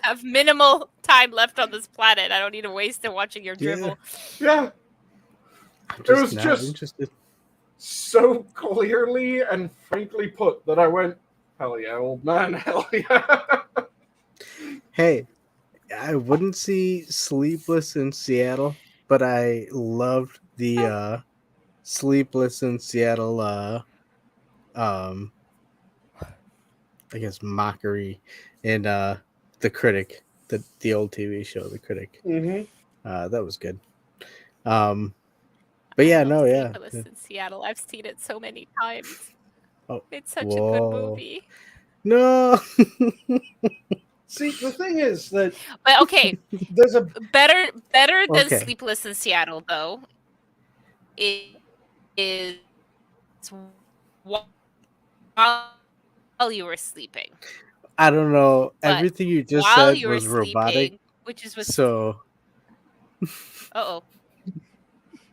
have minimal time left on this planet. I don't need to waste it watching your drivel. Yeah, I'm it was not just interested. so clearly and frankly put that I went, "Hell yeah, old man, hell yeah." Hey, I wouldn't see Sleepless in Seattle, but I loved the Sleepless in Seattle I guess mockery in The Critic, the old TV show The Critic. Mm-hmm. That was good. But yeah, no, yeah. Sleepless in Seattle. I've seen it so many times. Oh, It's such a whoa. good movie. No. See, the thing is that But okay, there's a better than Okay. Sleepless in Seattle though. It is while you were sleeping. I don't know. But Everything you just while said you were was robotic. sleeping, which is what. So Uh-oh.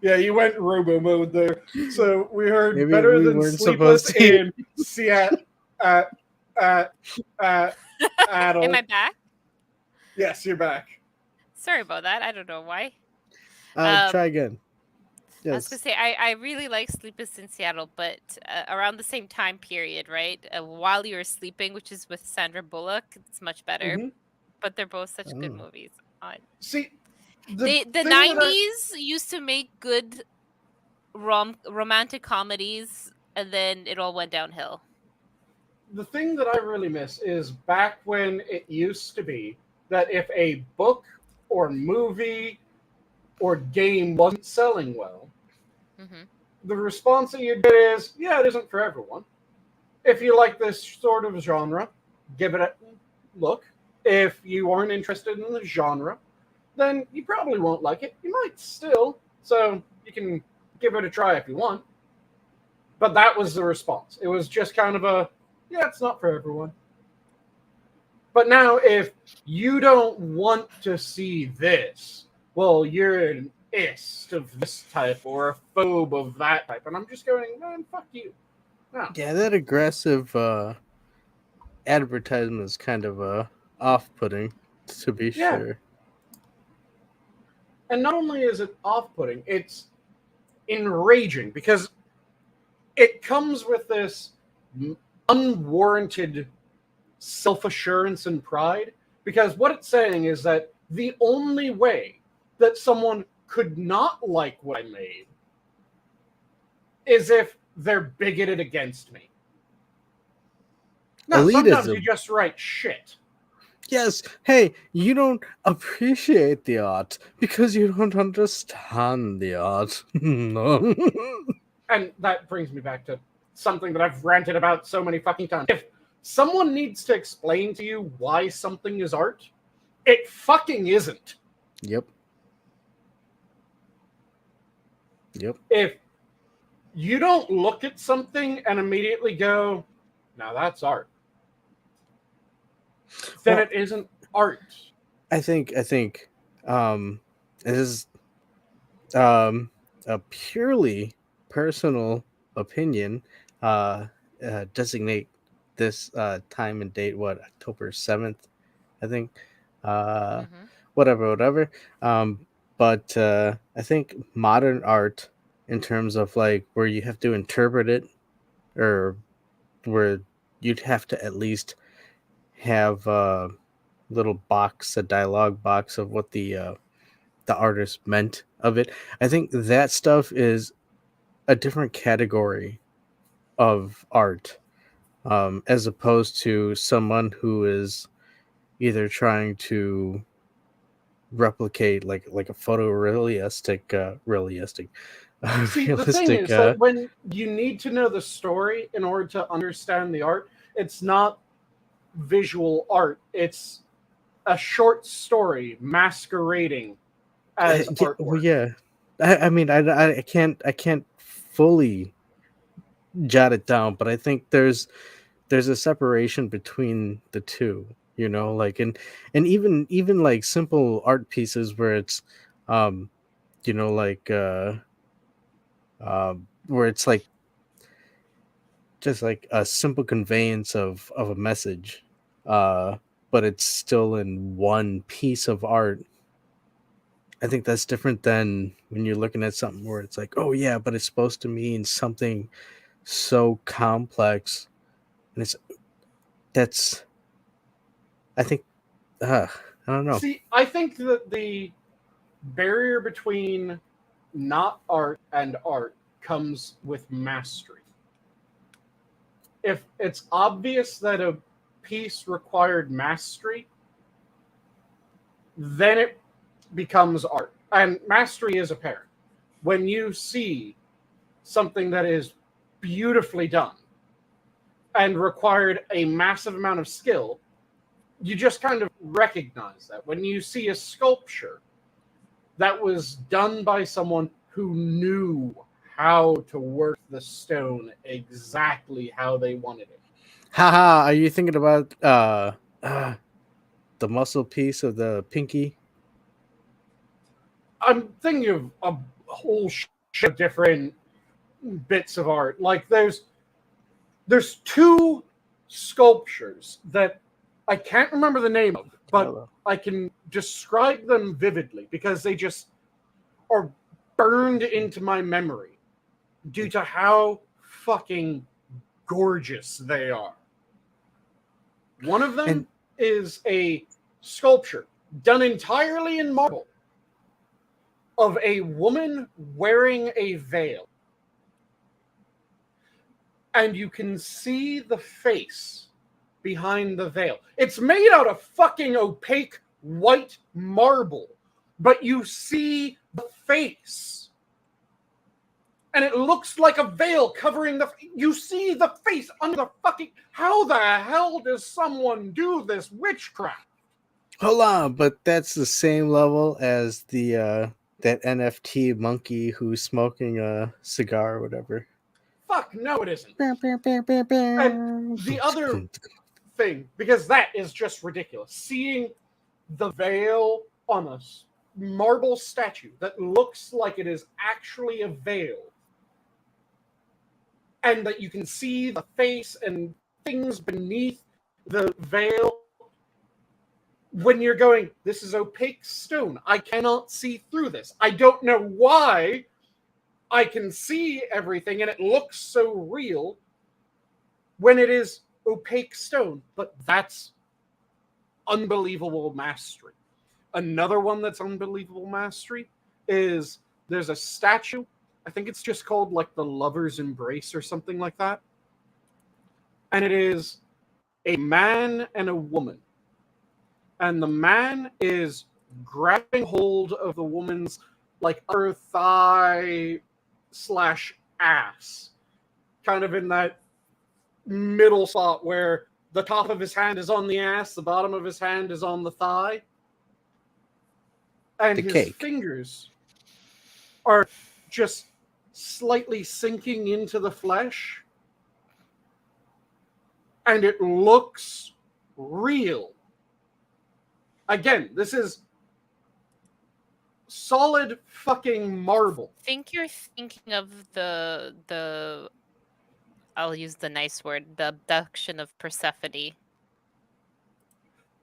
yeah, you went robo mode there. So we heard Maybe better we than weren't Sleepless supposed to. in Seattle. Am I back? Yes, you're back. Sorry about that. I don't know why. try again. I was Yes. gonna say I really like Sleepless in Seattle, but around the same time period, right? While you were sleeping, which is with Sandra Bullock, it's much better. Mhm. But they're both such good Oh. movies. See, The thing that 90s used to make good romantic comedies, and then it all went downhill. the thing that I really miss is back when it used to be that if a book or movie or game wasn't selling well, Mm-hmm. the response that you get is, yeah, it isn't for everyone. If you like this sort of genre, give it a look. If you aren't interested in the genre, then you probably won't like it. You might still, so you can give it a try if you want. But that was the response. It was just kind of a, yeah, it's not for everyone. But now, if you don't want to see this, well, you're an ist of this type or a phobe of that type. And I'm just going, man, fuck you. No. Yeah, that aggressive advertisement is kind of off-putting, to be Yeah. sure. And not only is it off-putting, it's enraging because it comes with this unwarranted self-assurance and pride. Because what it's saying is that the only way that someone could not like what I made is if they're bigoted against me. No, sometimes Elitism. you just write shit. Yes, hey, you don't appreciate the art because you don't understand the art. No. And that brings me back to something that I've ranted about so many fucking times. If someone needs to explain to you why something is art, it fucking isn't. Yep. If you don't look at something and immediately go, now that's art, then Well, it isn't art. I think this is a purely personal opinion. Designate this time and date, what, October 7th, I think. Mm-hmm. Whatever. But I think modern art, in terms of like where you have to interpret it, or where you'd have to at least have a little box, a dialogue box of what the artist meant of it. I think that stuff is a different category of art, as opposed to someone who is either trying to replicate like a photorealistic See, the thing realistic is that when you need to know the story in order to understand the art, it's not visual art. It's a short story masquerading as artwork. well, yeah. I mean, I can't fully jot it down, but I think there's a separation between the two, like, and even like simple art pieces where it's like where it's like just like a simple conveyance of a message, but it's still in one piece of art. I think that's different than when you're looking at something where it's like, oh yeah, but it's supposed to mean something so complex, and that's I think I don't know. See, I think that the barrier between not art and art comes with mastery. If it's obvious that a piece required mastery, then it becomes art. And mastery is apparent. When you see something that is beautifully done and required a massive amount of skill, you just kind of recognize that. When you see a sculpture that was done by someone who knew how to work the stone exactly how they wanted it. Haha, are you thinking about the muscle piece of the pinky? I'm thinking of a whole shit of different bits of art. Like there's two sculptures that I can't remember the name of, but I can describe them vividly because they just are burned into my memory due to how fucking gorgeous they are. One of them is a sculpture done entirely in marble of a woman wearing a veil. And you can see the face behind the veil. It's made out of fucking opaque white marble, but you see the face. And it looks like a veil covering the... You see the face under the fucking... How the hell does someone do this witchcraft? Hold on, but that's the same level as the that NFT monkey who's smoking a cigar or whatever. Fuck, no it isn't. And the other thing, because that is just ridiculous, seeing the veil on a marble statue that looks like it is actually a veil, and that you can see the face and things beneath the veil, when you're going, this is opaque stone, I cannot see through this. I don't know why I can see everything and it looks so real when it is opaque stone, but that's unbelievable mastery. Another one that's unbelievable mastery is there's a statue, I think it's just called like the Lover's Embrace or something like that, and it is a man and a woman. And the man is grabbing hold of the woman's like upper thigh / ass, kind of in that middle spot where the top of his hand is on the ass, the bottom of his hand is on the thigh, and his fingers are just slightly sinking into the flesh, and it looks real. Again, this is solid fucking marble. I think you're thinking of the I'll use the nice word, the abduction of Persephone.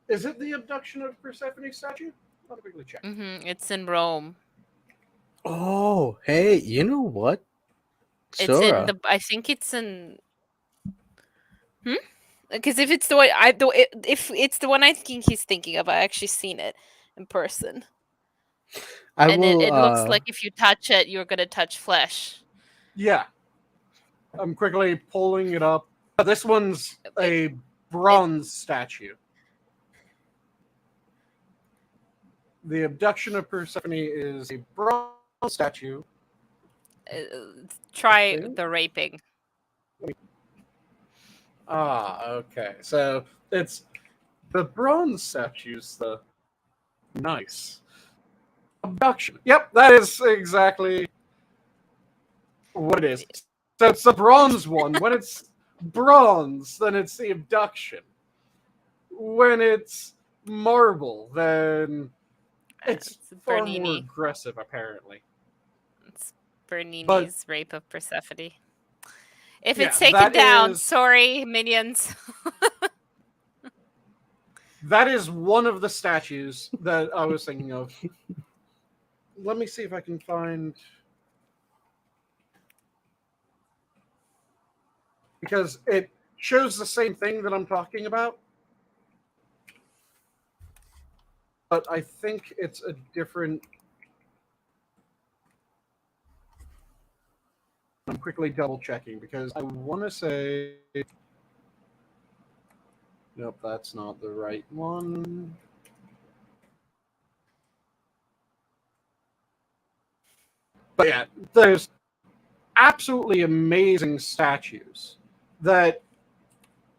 Is it the abduction of Persephone statue? I'll quickly check. It's in Rome. Oh, hey, you know what? It's Sora. in the. I think it's in. Because if it's the one if it's the one I think he's thinking of, I actually seen it in person. It looks like if you touch it, you're gonna touch flesh. Yeah. I'm quickly pulling it up. This one's a bronze statue. The abduction of Persephone is a bronze statue. Try the raping. Okay. So it's the bronze statues, the nice abduction. Yep, that is exactly what it is. So it's the bronze one. When it's bronze, then it's the abduction. When it's marble, then it's far more aggressive, apparently. It's Bernini's rape of Persephone. If Yeah, it's taken down, sorry, minions. That is one of the statues that I was thinking of. Let me see if I can find... Because it shows the same thing that I'm talking about. But I think it's a different... I'm quickly double checking because I want to say... Nope, that's not the right one. But yeah, there's absolutely amazing statues that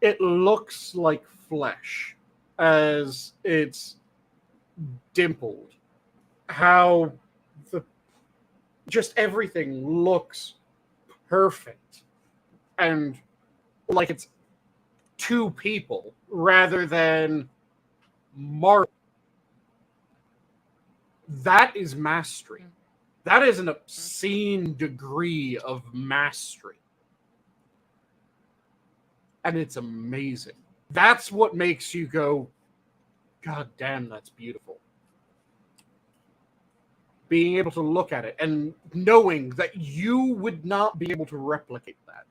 it looks like flesh as it's dimpled. How just everything looks perfect and like it's two people rather than marble. That is mastery. That is an obscene degree of mastery. And it's amazing. That's what makes you go, God damn, that's beautiful. Being able to look at it and knowing that you would not be able to replicate that.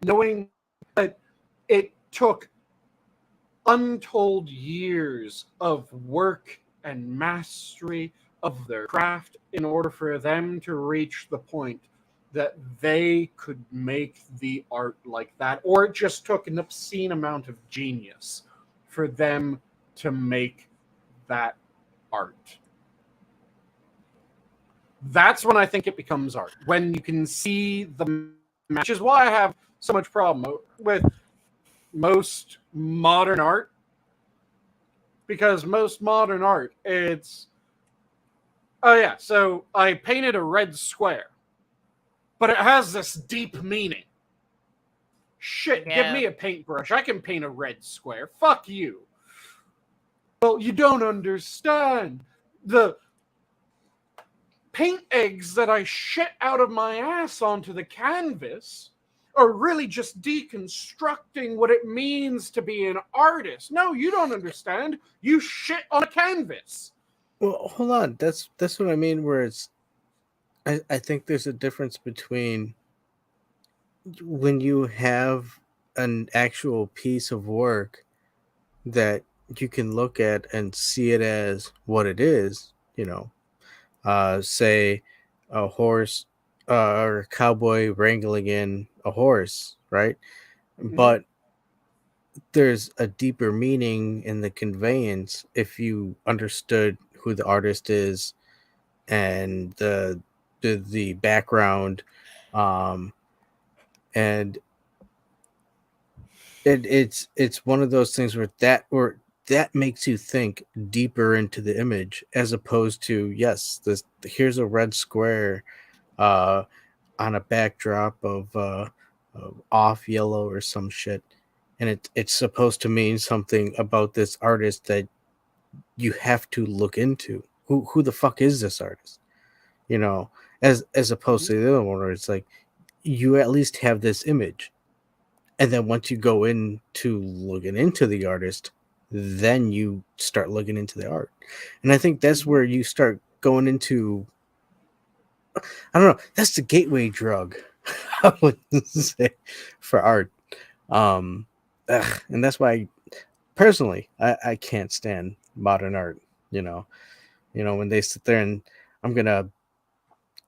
Knowing that it took untold years of work and mastery of their craft in order for them to reach the point that they could make the art like that, or it just took an obscene amount of genius for them to make that art. That's when I think it becomes art. When you can see the match, which is why I have so much problem with most modern art. Because most modern art, it's... Oh yeah, so I painted a red square. But it has this deep meaning. Shit, give me a paintbrush. I can paint a red square. Fuck you. Well, you don't understand. The paint eggs that I shit out of my ass onto the canvas are really just deconstructing what it means to be an artist. No, you don't understand. You shit on a canvas. Well, hold on. That's what I mean. Where it's, I think there's a difference between when you have an actual piece of work that you can look at and see it as what it is. Say a horse or a cowboy wrangling in a horse, right? Mm-hmm. But there's a deeper meaning in the conveyance if you understood who the artist is and the background, and it's one of those things where that makes you think deeper into the image, as opposed to, yes, here's a red square on a backdrop of off yellow or some shit, and it's supposed to mean something about this artist that you have to look into. Who the fuck is this artist? As opposed to the other one where it's like you at least have this image, and then once you go into looking into the artist, then you start looking into the art. And I think that's where you start going into, I don't know, that's the gateway drug, I would say, for art. And that's why personally I can't stand modern art. When they sit there and I'm gonna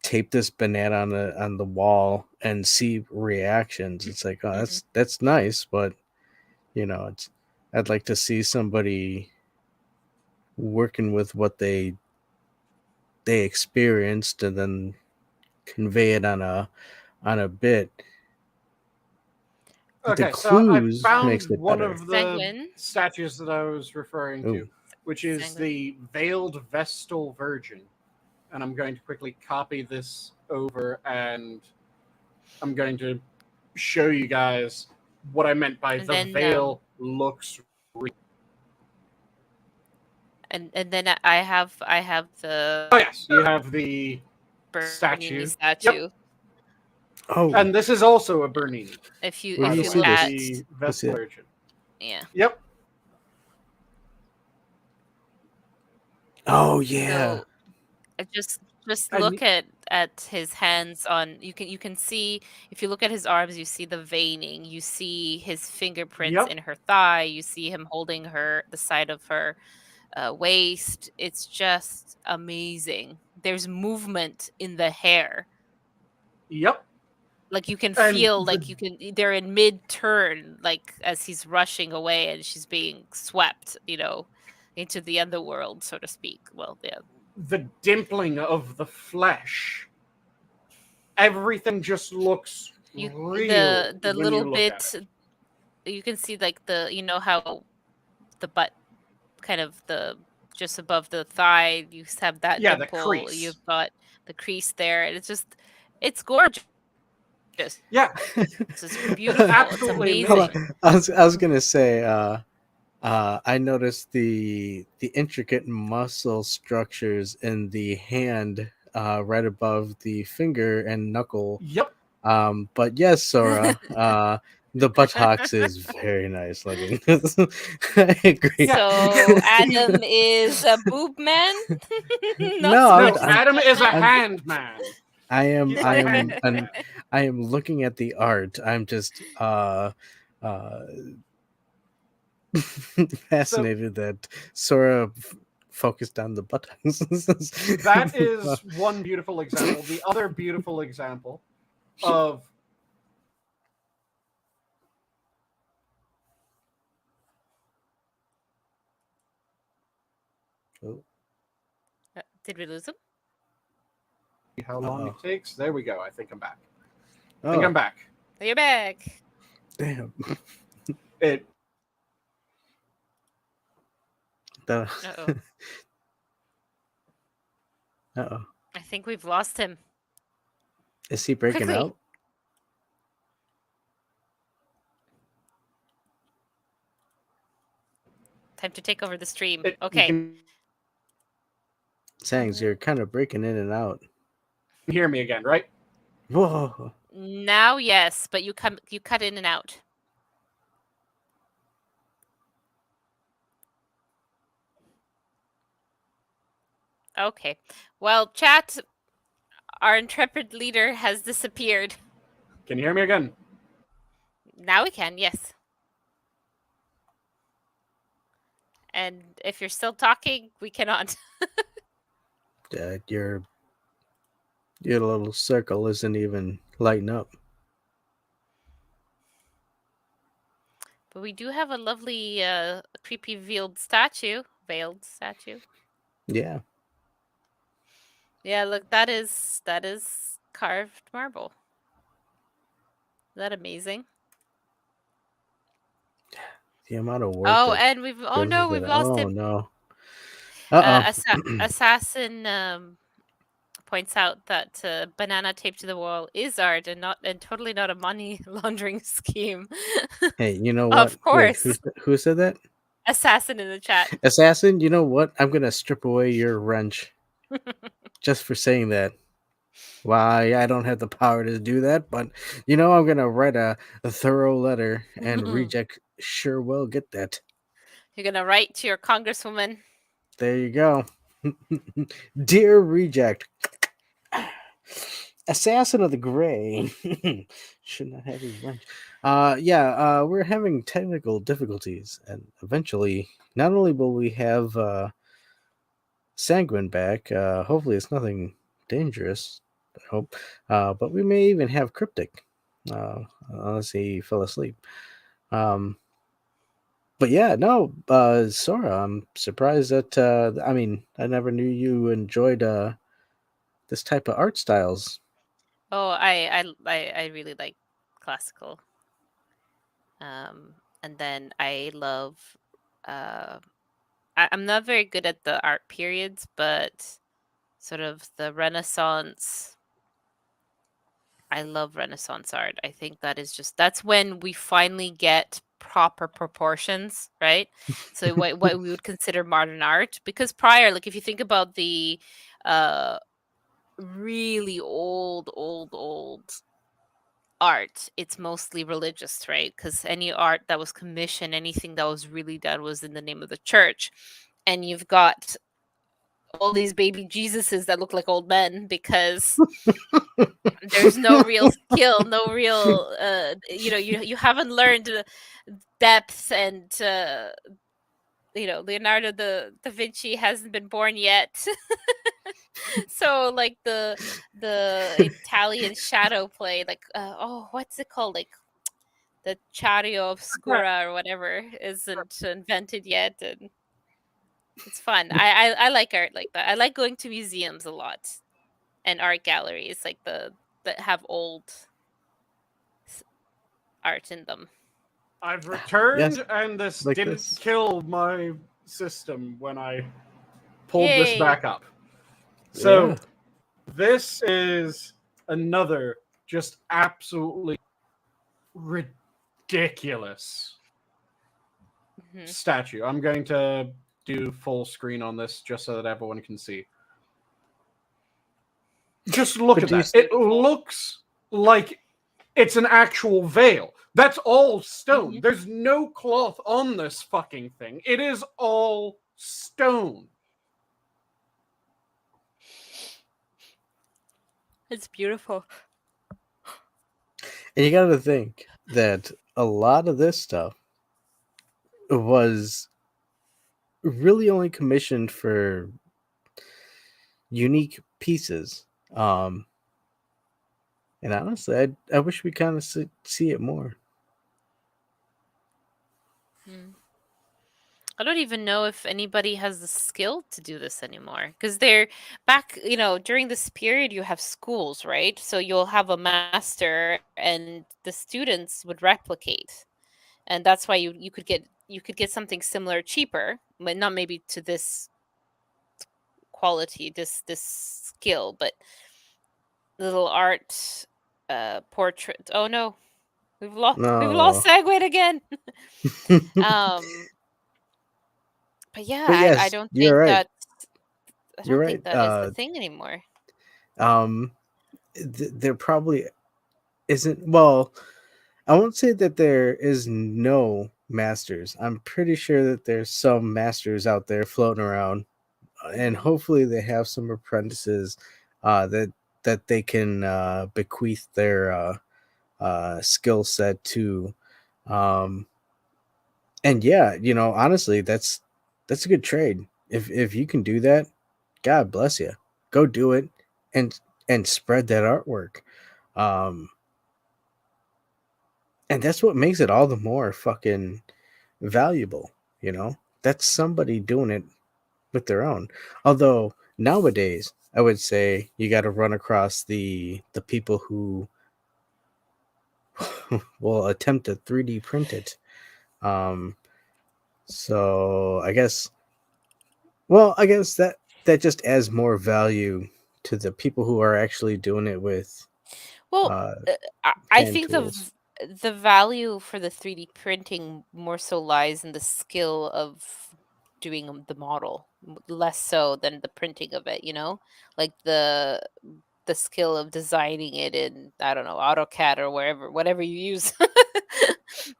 tape this banana on the wall and see reactions, it's like, oh, that's nice, but I'd like to see somebody working with what they experienced and then convey it on a bit. Okay, The so I clues found makes it one better. of the Sanguine. statues that I was referring to, Ooh. which is Sanguine. the Veiled Vestal Virgin. And I'm going to quickly copy this over, and I'm going to show you guys what I meant by And the then, veil looks real. And then I have the Oh yes, you have the Bernini statue. statue. Oh, And this is also a Bernini. If you Where do you look see this? at The Let's see Vestal it. Virgin. yeah. Yep. oh yeah. So just And look at his hands on. You can see, if you look at his arms, you see the veining. You see his fingerprints Yep. in her thigh. You see him holding the side of her waist. It's just amazing. There's movement in the hair. Yep. Like you can And feel, like they're in mid turn, like as he's rushing away and she's being swept, into the underworld, so to speak. Well, yeah. the dimpling of the flesh. Everything just looks real. The when little you look at bit, it. you can see like how the butt, kind of just above the thigh, you have that Yeah, the dimple. crease. You've got the crease there, and it's gorgeous. Yeah, It's beautiful. It's absolutely amazing. amazing. I was gonna say, I noticed the intricate muscle structures in the hand, right above the finger and knuckle. Yep. But yes, Sora, the buttocks is very nice looking. I agree. Yeah, So Adam is a boob man. Not No, so No, much Adam is a butt man. hand man. I am He's I a am hand man. I am looking at the art. I'm just fascinated that Sora focused on the buttons. That is one beautiful example. The other beautiful example of Oh. Did we lose him? How long it takes? There we go. I think I'm back. I Oh, think I'm back. You're back. damn. It. Uh-oh. Uh-oh. I think we've lost him. Is he breaking Quickly. out? Time to take over the stream. You Okay. can Sangs, you're kind of breaking in and out. hear me again, right? Whoa. Now, yes, but you cut in and out. Okay. Well, chat, our intrepid leader has disappeared. Can you hear me again? Now we can, yes. And if you're still talking, we cannot. Your little circle isn't even lighting up. But we do have a lovely, creepy veiled statue. Yeah. Yeah, look, that is carved marble. Is that amazing? The amount of work. Oh, that and we've goes no, into we've that. lost Oh him. no. Uh-oh. Assassin points out that banana taped to the wall is art and totally not a money laundering scheme. Hey, you know what? Of course. Wait, who said that? Assassin in the chat. Assassin, you know what? I'm gonna strip away your wrench just for saying that. Why, I don't have the power to do that, but I'm gonna write a thorough letter, and Reject sure will get that. You're gonna write to your congresswoman. There you go. Dear Reject, Assassin of the Gray should not have his wrench. We're having technical difficulties, and eventually, not only will we have Sanguine back, hopefully it's nothing dangerous, I hope, but we may even have Cryptic, unless he fell asleep. But yeah, no, Sora, I'm surprised that, I never knew you enjoyed this type of art styles. Oh, I really like classical. And then I love I'm not very good at the art periods, but sort of the Renaissance. I love Renaissance art. I think that's when we finally get proper proportions, right? So what we would consider modern art, because prior, like if you think about the really old art, it's mostly religious, right? Because any art that was commissioned, anything that was really done was in the name of the church. And you've got all these baby Jesuses that look like old men because there's no real skill, no real you haven't learned depth, and Leonardo da Vinci hasn't been born yet. So like the Italian shadow play, like what's it called, like the Chario Obscura or whatever, isn't invented yet, and it's fun. I like art like that. I like going to museums a lot and art galleries, like that have old art in them. I've returned, Yes, and this like didn't this. kill my system when I pulled Yay. this back up. So Yeah. this is another just absolutely ridiculous statue. I'm going to do full screen on this just so that everyone can see. Just look at that. It looks like it's an actual veil. That's all stone. There's no cloth on this fucking thing. It is all stone. It's beautiful. And you gotta think that a lot of this stuff was really only commissioned for unique pieces. And honestly, I wish we kind of see it more. I don't even know if anybody has the skill to do this anymore, because they're back, during this period you have schools, right? So you'll have a master and the students would replicate. And that's why you could get something similar cheaper, but not maybe to this quality, this skill, but little art portrait. Oh no. We've lost No. Sanguine again. um but yeah, But I yes, don't you're think right. that I You're don't right. think that is the thing anymore. There probably isn't. Well, I won't say that there is no masters. I'm pretty sure that there's some masters out there floating around, and Mhm. hopefully they have some apprentices that they can bequeath their skill set to. Um, and yeah, honestly, that's a good trade. If you can do that, God bless you. Go do it, and spread that artwork. Um, and that's what makes it all the more fucking valuable. That's somebody doing it with their own. Although nowadays, I would say you got to run across the people who will attempt to 3D print it. So I guess, that just adds more value to the people who are actually doing it with Well, uh, I hand think tools. the value for the 3D printing more so lies in the skill of doing the model, less so than the printing of it, like the skill of designing it in, I don't know, AutoCAD or whatever you use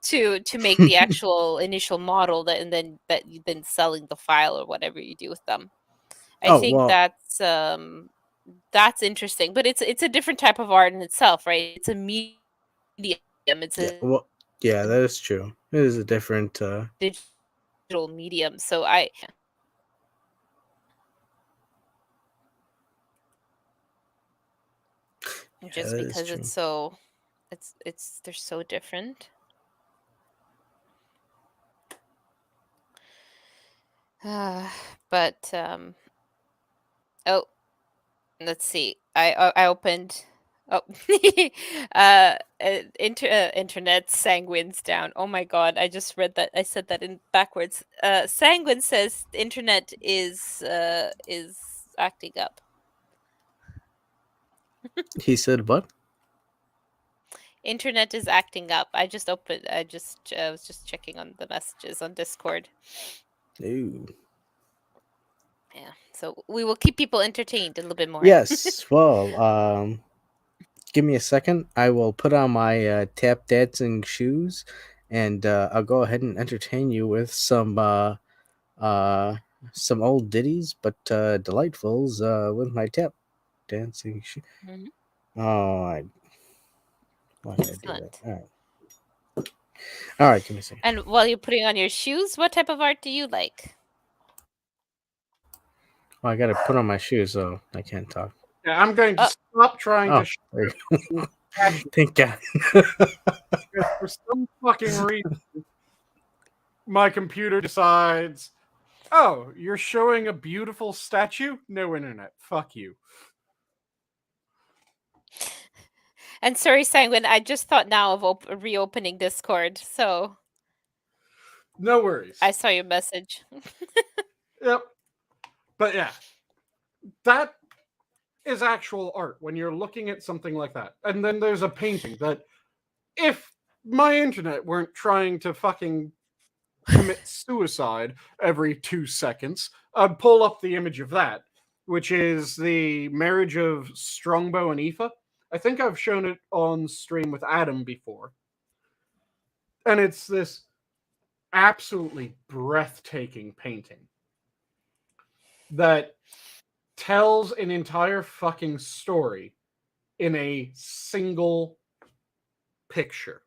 to make the actual initial model, that you then selling the file or whatever you do with them. I Oh think well, that's interesting, but it's a different type of art in itself, right? It's a medium. It's yeah, a well, yeah, that is true. It is a different. digital medium. So Yeah, just that is because true. it's they're so different. But oh, let's see. I opened. Oh, internet sanguine's down. Oh my god! I just read that. I said that in backwards. Sanguine says the internet is acting up. He said what? Internet is acting up. I just opened. I was just checking on the messages on Discord. Ooh. Yeah. So we will keep people entertained a little bit more. Yes. Well, give me a second. I will put on my tap dancing shoes, and I'll go ahead and entertain you with uh, some old ditties, but delightfuls with my tap dancing shoes. Mhm. Oh, why did I do that? Excellent. All right. Give me a second. And while you're putting on your shoes, what type of art do you like? Well, I gotta put on my shoes, so I can't talk. Yeah, I'm going to Oh. stop trying Oh, to there show you you go. Thank God. because for some fucking reason my computer decides, oh, you're showing a beautiful statue? No internet. Fuck you. And sorry, Sanguine, I just thought now of reopening Discord, so No worries. I saw your message. Yep. But yeah, that is actual art when you're looking at something like that. And then there's a painting that, if my internet weren't trying to fucking commit suicide every 2 seconds, I'd pull up the image of that, which is the marriage of Strongbow and Aoife. I think I've shown it on stream with Adam before. And it's this absolutely breathtaking painting that tells an entire fucking story in a single picture.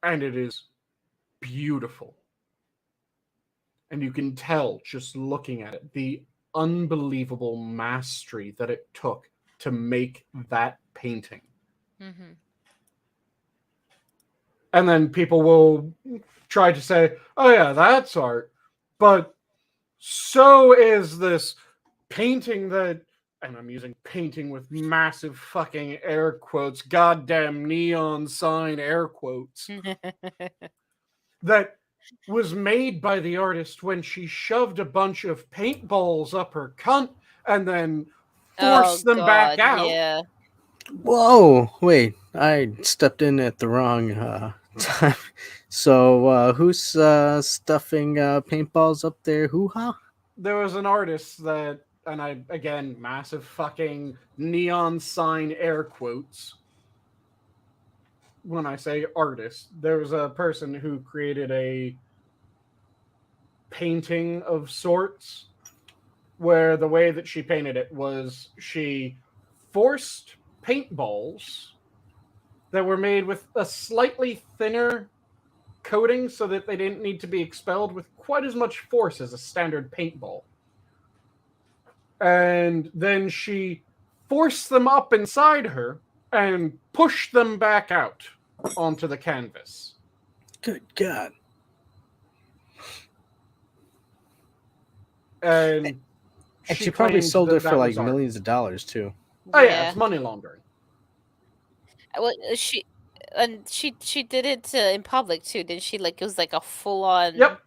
And it is beautiful. And you can tell just looking at it the unbelievable mastery that it took to make that painting. Mm-hmm. And then people will try to say, oh yeah, that's art. But so is this painting that, and I'm using painting with massive fucking air quotes, goddamn neon sign air quotes, that was made by the artist when she shoved a bunch of paintballs up her cunt and then forced them back out. Yeah. Whoa, wait, I stepped in at the wrong time. So, who's stuffing paintballs up there? Hoo-ha? There was an artist that, and I, again, massive fucking neon sign air quotes. When I say artist, there was a person who created a painting of sorts where the way that she painted it was she forced paintballs that were made with a slightly thinner coating so that they didn't need to be expelled with quite as much force as a standard paintball. And then she forced them up inside her and pushed them back out onto the canvas. Good God. And she probably claimed sold that it for that like was art. millions of dollars too. Oh yeah, it's money laundering. Well, she did it in public too, didn't she? Like it was like a full on. Yep.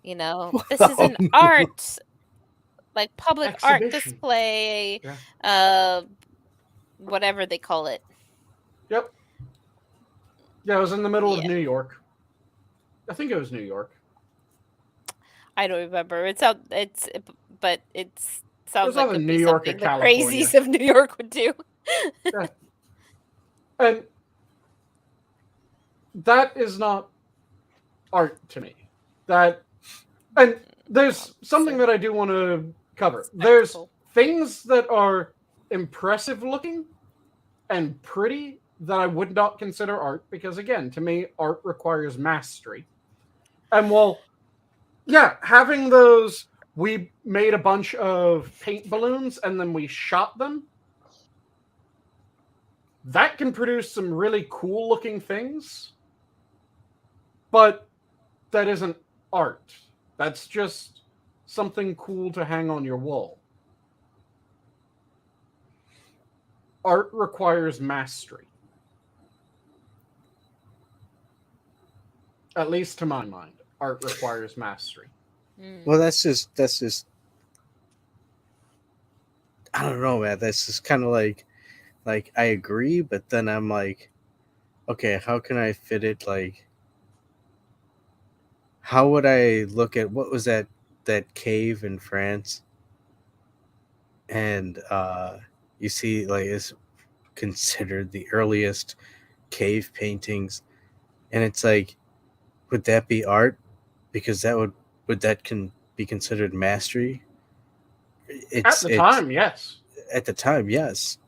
You know, this is an art, like public art Exhibition. display, whatever they call it. Yep. Yeah, it was in the middle of Yeah. New York. I think it was New York. I don't remember. It sounds like either it'd New be York or something the California. crazies of New York would do. Yeah. And that is not art to me. And there's something that I do want to cover. There's Spectacle. things that are impressive looking and pretty that I would not consider art because, again, to me, art requires mastery. And while, yeah, having those, we made a bunch of paint balloons and then we shot them, that can produce some really cool looking things, but that isn't art. That's just something cool to hang on your wall. Art requires mastery. At least to my mind, art requires mastery. Well, that's just I don't know, man. That's just kind of like I agree, but then I'm like, okay, how can I fit it? Like, how would I look at what was that cave in France? And you see, like, it's considered the earliest cave paintings, and it's like, would that be art? Because would that be considered mastery? At the time, yes. At the time, yes.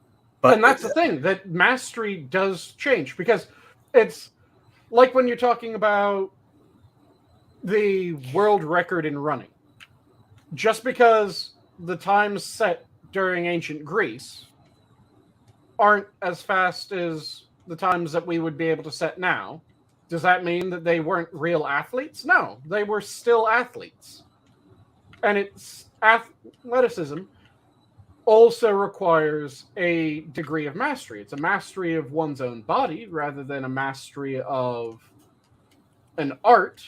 But and that's the thing, that mastery does change, because it's like when you're talking about the world record in running. Just because the times set during ancient Greece aren't as fast as the times that we would be able to set now, does that mean that they weren't real athletes? No, they were still athletes. And it's athleticism also requires a degree of mastery. It's a mastery of one's own body rather than a mastery of an art,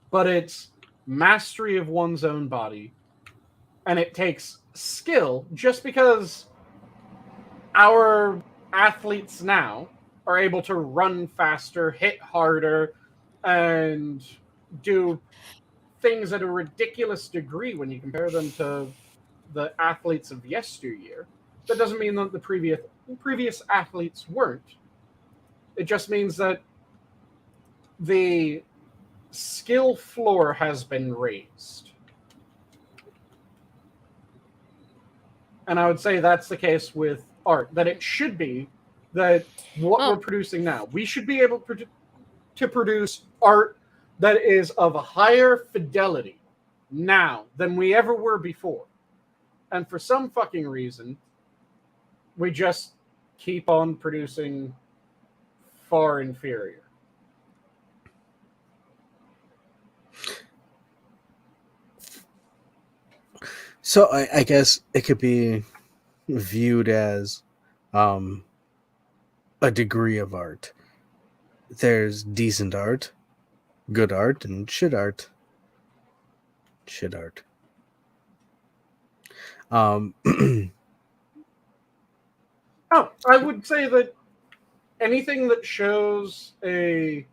but it's mastery of one's own body. And it takes skill. Just because our athletes now are able to run faster, hit harder, and do things at a ridiculous degree when you compare them to the athletes of yesteryear, that doesn't mean that the previous athletes weren't. It just means that the skill floor has been raised. And I would say that's the case with art, that it should be that what we're producing now, we should be able to produce art that is of a higher fidelity now than we ever were before. And for some fucking reason, we just keep on producing far inferior. So I guess it could be viewed as a degree of art. There's decent art, good art, and shit art. Shit art. Um, Oh, I would say that anything that shows a...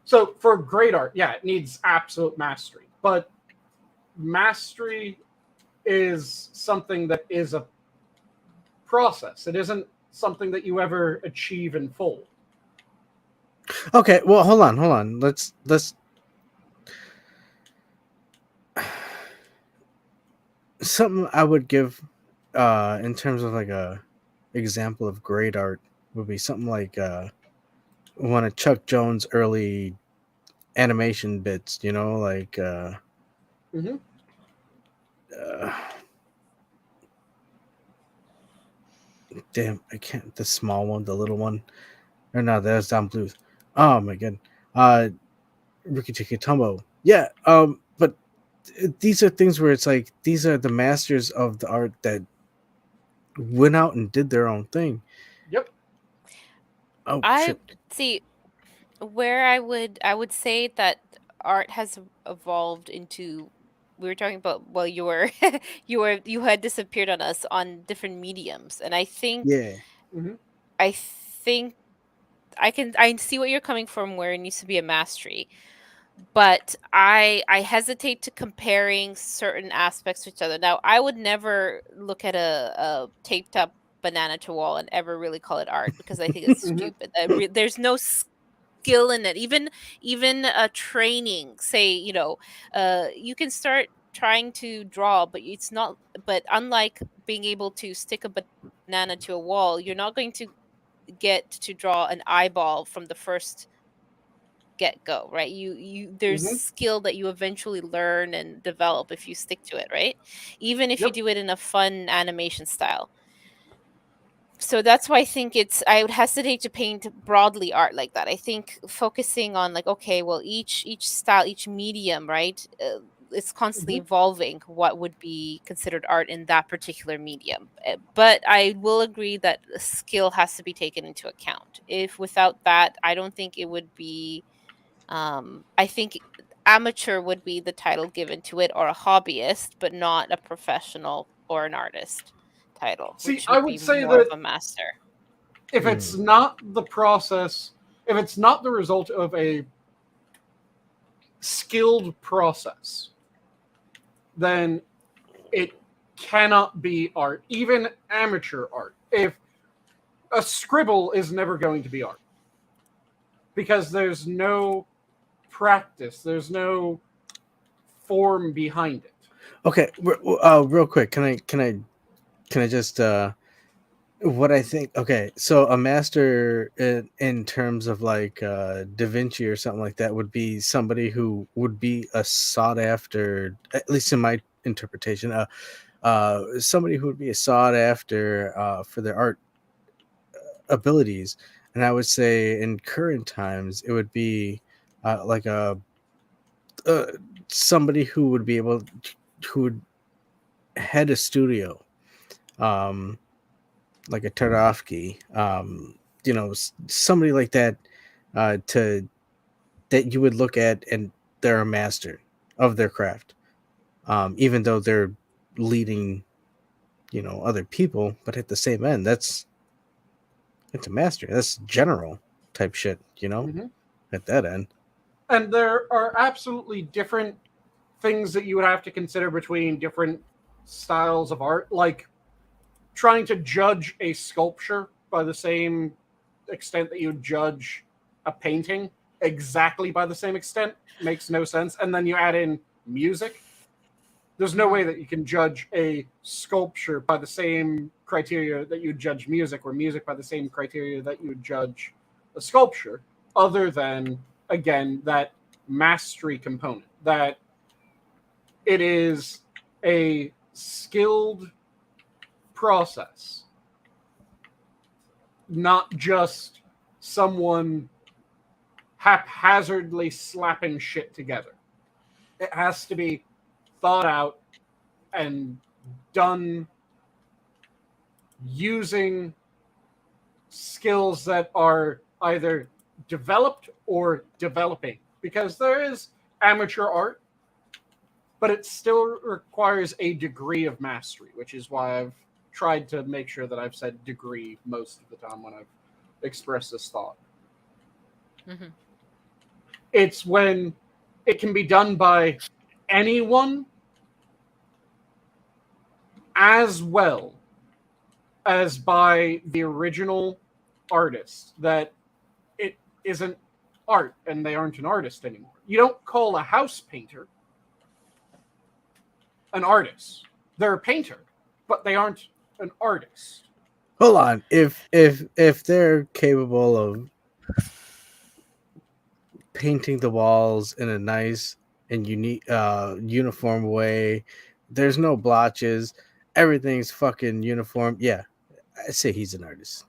So for great art, yeah, it needs absolute mastery. But mastery is something that is a process. It isn't something that you ever achieve in full. okay, well, hold on. Let's something I would give in terms of like a example of great art would be something like one of Chuck Jones' early animation bits, you know, like Mm-hmm. uh damn, I can't, the small one, the little one. Or no, that's Don Bluth. Oh my god. Ricky Tikki Tumbo. Yeah, but these are things where it's like these are the masters of the art that went out and did their own thing. Yep. Oh I shit. see where I would say that art has evolved into, we were talking about, well, you were you had disappeared on us on different mediums, and Yeah. Mm-hmm. I think I see what you're coming from, where it needs to be a mastery, but I hesitate to comparing certain aspects to each other. Now, I would never look at a taped up banana to wall and ever really call it art, because I think it's Mm-hmm. stupid. There's no skill in it. Even training, say, you can start trying to draw, but it's not. But unlike being able to stick a banana to a wall, you're not going to get to draw an eyeball from the first get go, right? There's Mm-hmm. skill that you eventually learn and develop if you stick to it, right? Even if you Yep. do it in a fun animation style. So that's why I would hesitate to paint broadly art like that. I think focusing on, like, okay, well, each style, each medium, right? It's constantly Mm-hmm. evolving what would be considered art in that particular medium. But I will agree that skill has to be taken into account. If without that, I don't think it would be. I think amateur would be the title given to it, or a hobbyist, but not a professional or an artist title, See, which I would would be say more of that a master. if it's Mm. not the process, if it's not the result of a skilled process, then it cannot be art, even amateur art. If a scribble is never going to be art, because there's no practice, there's no form behind it. Okay, real quick, can I just what I think? Okay, so a master in terms of like Da Vinci or something like that would be somebody who would be a sought after, at least in my interpretation, somebody who would be a sought after for their art abilities. And I would say in current times it would be like uh, somebody who would be able who would head a studio, um, like a Tarkovsky, somebody like that, to that you would look at and they're a master of their craft, even though they're leading, other people, but at the same end, it's a master. That's general type shit, Mm-hmm. at that end. And there are absolutely different things that you would have to consider between different styles of art, like trying to judge a sculpture by the same extent that you judge a painting exactly by the same extent makes no sense. And then you add in music. There's no way that you can judge a sculpture by the same criteria that you judge music, or music by the same criteria that you judge a sculpture, other than, again, that mastery component, that it is a skilled process, not just someone haphazardly slapping shit together. It has to be thought out, and done using skills that are either developed or developing, because there is amateur art, but it still requires a degree of mastery, which is why I've tried to make sure that I've said degree most of the time when I've expressed this thought. Mhm. It's when it can be done by anyone as well as by the original artist that it isn't art and they aren't an artist anymore. You don't call a house painter an artist. They're a painter, but they aren't an artist. Hold on. If they're capable of painting the walls in a nice and unique uniform way, there's no blotches, everything's fucking uniform. Yeah, I say he's an artist.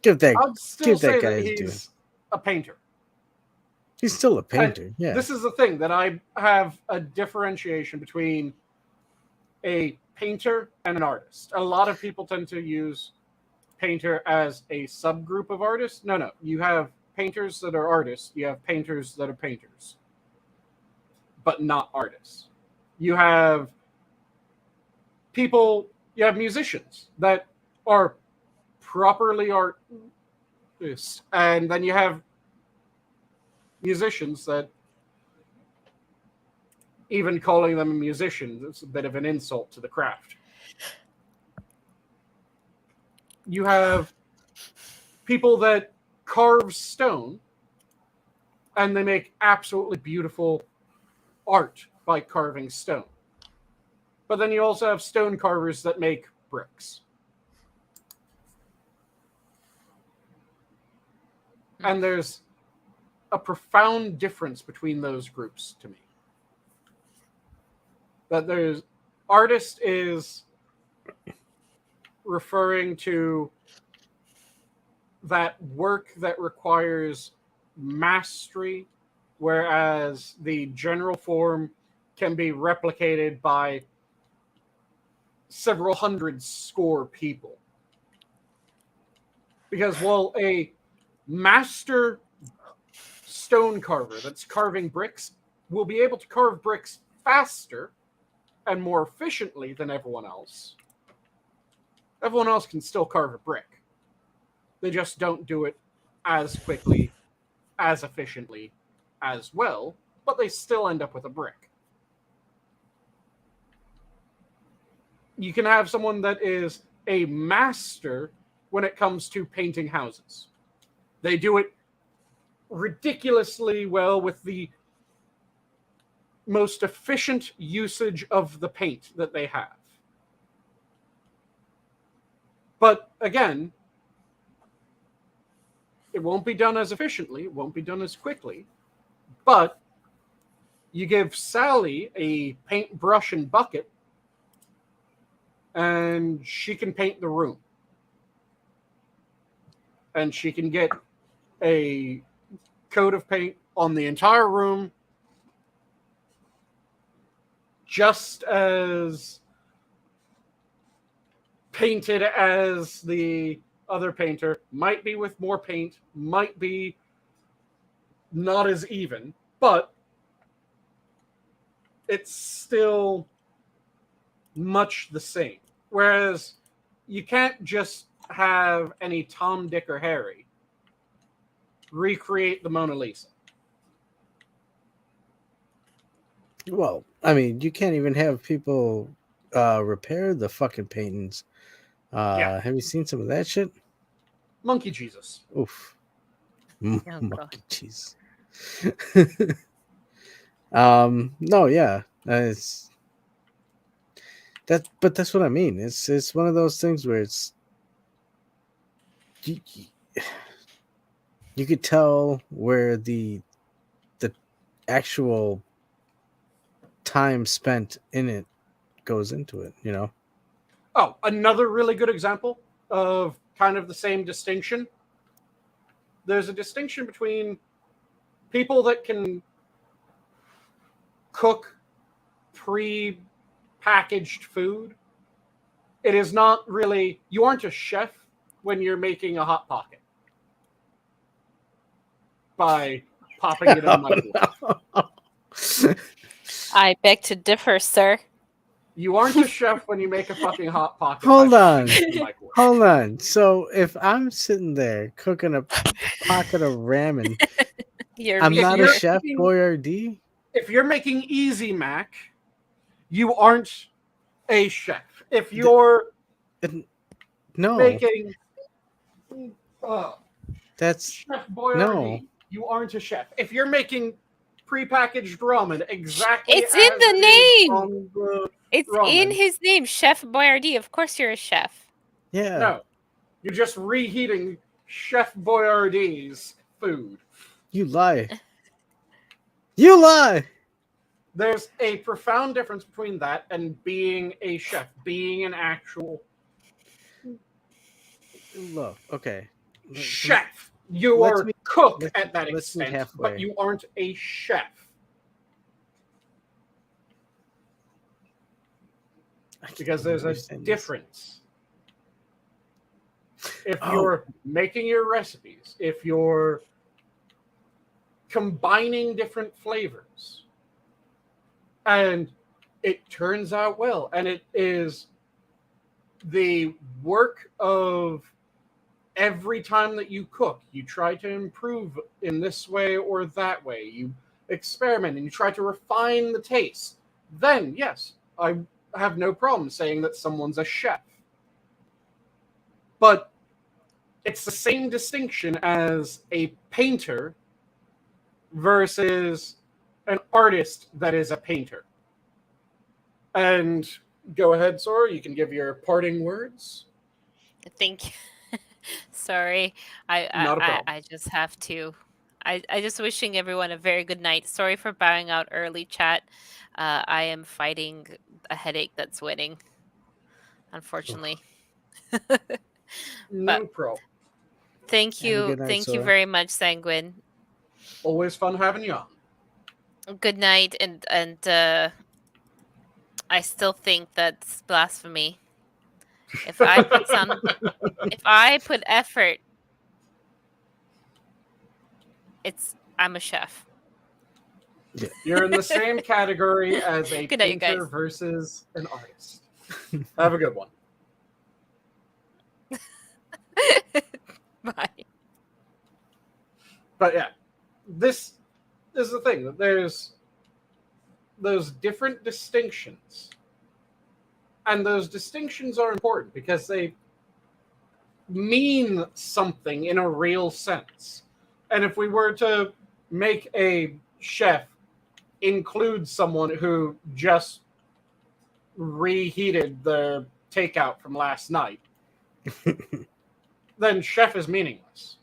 Give that I'd still say guy that his due. he's a painter. He's still a painter. Yeah. This is the thing, that I have a differentiation between a painter and an artist. A lot of people tend to use painter as a subgroup of artists. No. You have painters that are artists. You have painters that are painters, but not artists. You have musicians that are properly artists, and then you have musicians that, even calling them a musician, it's a bit of an insult to the craft. You have people that carve stone, and they make absolutely beautiful art by carving stone. But then you also have stone carvers that make bricks. And there's a profound difference between those groups to me. That there's artist is referring to that work that requires mastery, whereas the general form can be replicated by several hundred score people. Because while a master stone carver that's carving bricks will be able to carve bricks faster and more efficiently than everyone else can still carve a brick. They just don't do it as quickly, as efficiently, as well, but they still end up with a brick. You can have someone that is a master when it comes to painting houses. They do it ridiculously well with the most efficient usage of the paint that they have. But again, it won't be done as efficiently, it won't be done as quickly, but you give Sally a paintbrush and bucket, and she can paint the room. And she can get a coat of paint on the entire room just as painted as the other painter, might be with more paint, might be not as even, but it's still much the same. Whereas you can't just have any Tom, Dick, or Harry recreate the Mona Lisa. Well, I mean, you can't even have people repair the fucking paintings. Yeah. Have you seen some of that shit? Monkey Jesus. Oof. God. Monkey cheese. No, yeah. It's that, but that's what I mean. It's one of those things where it's you could tell where the actual time spent in it goes into it, you know. Oh, another really good example of kind of the same distinction. There's a distinction between people that can cook packaged food, it is not really, you aren't a chef when you're making a Hot Pocket by popping it in the microwave. I beg to differ, sir. You aren't a chef when you make a fucking Hot Pocket. Hold by on. popping it in the microwave. Hold on. So if I'm sitting there cooking a pocket of ramen, I'm If not a you're chef making- Boyardee? If you're making Easy Mac, you aren't a chef. If you're No, making that's Chef Boyardee, no. you aren't a chef. If you're making prepackaged ramen exactly It's as in the it is name. on the It's in ramen. his name, Chef Boyardee. Of course you're a chef. yeah. No, you're just reheating Chef Boyardee's food. You lie. You lie. There's a profound difference between that and being a chef, being an actual Look, okay. chef. You let's are meet- cook let's- at that let's meet extent, halfway. but you aren't a chef. Because there's a understand this. difference. If Oh. you're making your recipes, if you're combining different flavors, and it turns out well, and it is the work of every time that you cook, you try to improve in this way or that way, you experiment and you try to refine the taste, then yes, I have no problem saying that someone's a chef. But it's the same distinction as a painter versus an artist that is a painter. And go ahead, Sora, you can give your parting words. Thank you. Sorry. Not a problem. I just have to. I just wishing everyone a very good night. Sorry for bowing out early, chat. I am fighting a headache that's winning, unfortunately. No problem. Thank Have a you. good night, Thank you Sora. very much, Sanguine. Always fun having you on. Good night, and I still think that's blasphemy. If I put if I put effort, I'm a chef. You're in the same category as a Good night, you painter guys. versus an artist. Have a good one. Bye. But yeah, this is the thing, that there's those different distinctions. And those distinctions are important because they mean something in a real sense. And if we were to make a chef include someone who just reheated the takeout from last night, then chef is meaningless.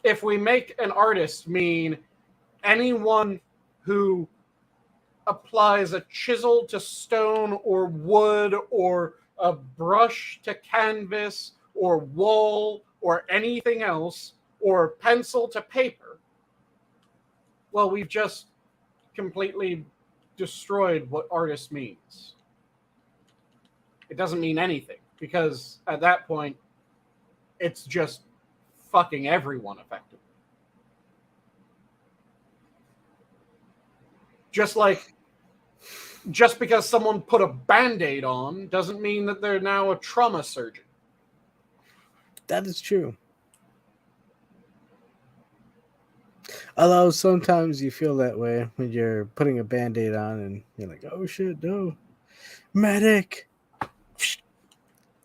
If we make an artist mean anyone who applies a chisel to stone or wood or a brush to canvas or wool or anything else or pencil to paper, well, we've just completely destroyed what artist means. It doesn't mean anything because at that point, it's just fucking everyone effectively. Just because someone put a Band-Aid on doesn't mean that they're now a trauma surgeon. That is true. Although sometimes you feel that way when you're putting a Band-Aid on and you're like, oh shit, no. Medic.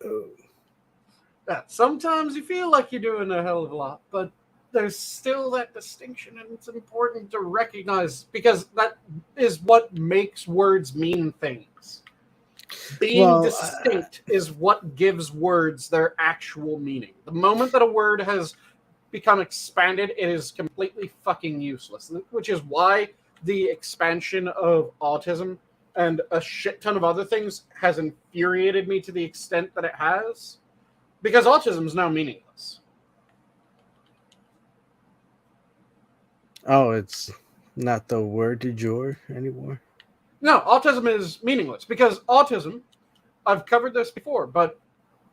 Oh. Yeah, sometimes you feel like you're doing a hell of a lot, but there's still that distinction, and it's important to recognize because that is what makes words mean things. Being distinct is what gives words their actual meaning. The moment that a word has become expanded, it is completely fucking useless, which is why the expansion of autism and a shit ton of other things has infuriated me to the extent that it has, because autism is now meaningless. Oh, it's not the word du jour anymore. No, autism is meaningless because autism, I've covered this before, but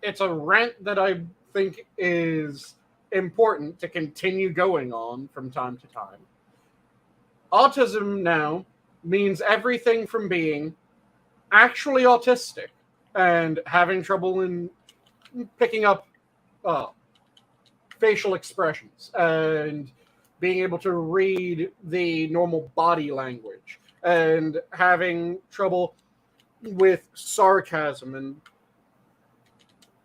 it's a rant that I think is important to continue going on from time to time. Autism now means everything from being actually autistic and having trouble in picking up facial expressions and being able to read the normal body language and having trouble with sarcasm and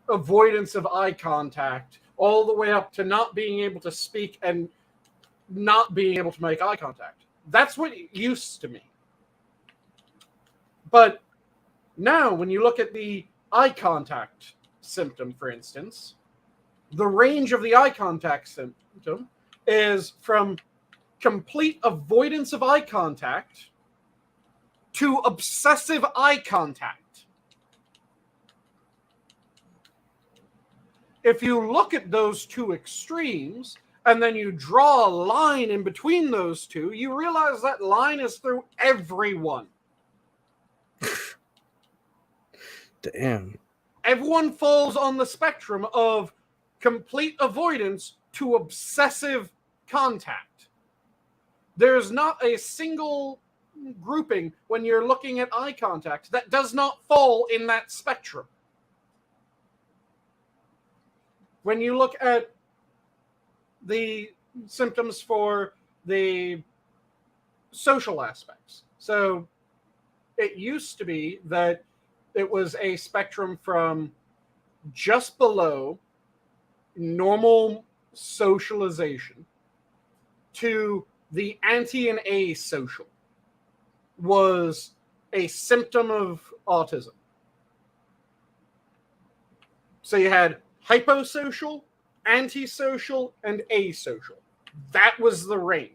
avoidance of eye contact, all the way up to not being able to speak and not being able to make eye contact. That's what it used to mean. But now, when you look at the eye contact symptom, for instance, the range of the eye contact symptom is from complete avoidance of eye contact to obsessive eye contact. If you look at those two extremes and then you draw a line in between those two, you realize that line is through everyone. Damn. Everyone falls on the spectrum of complete avoidance to obsessive contact. There's not a single grouping when you're looking at eye contact that does not fall in that spectrum. When you look at the symptoms for the social aspects, so it used to be that it was a spectrum from just below normal socialization to the anti and asocial was a symptom of autism. So you had hyposocial, antisocial, and asocial. That was the range.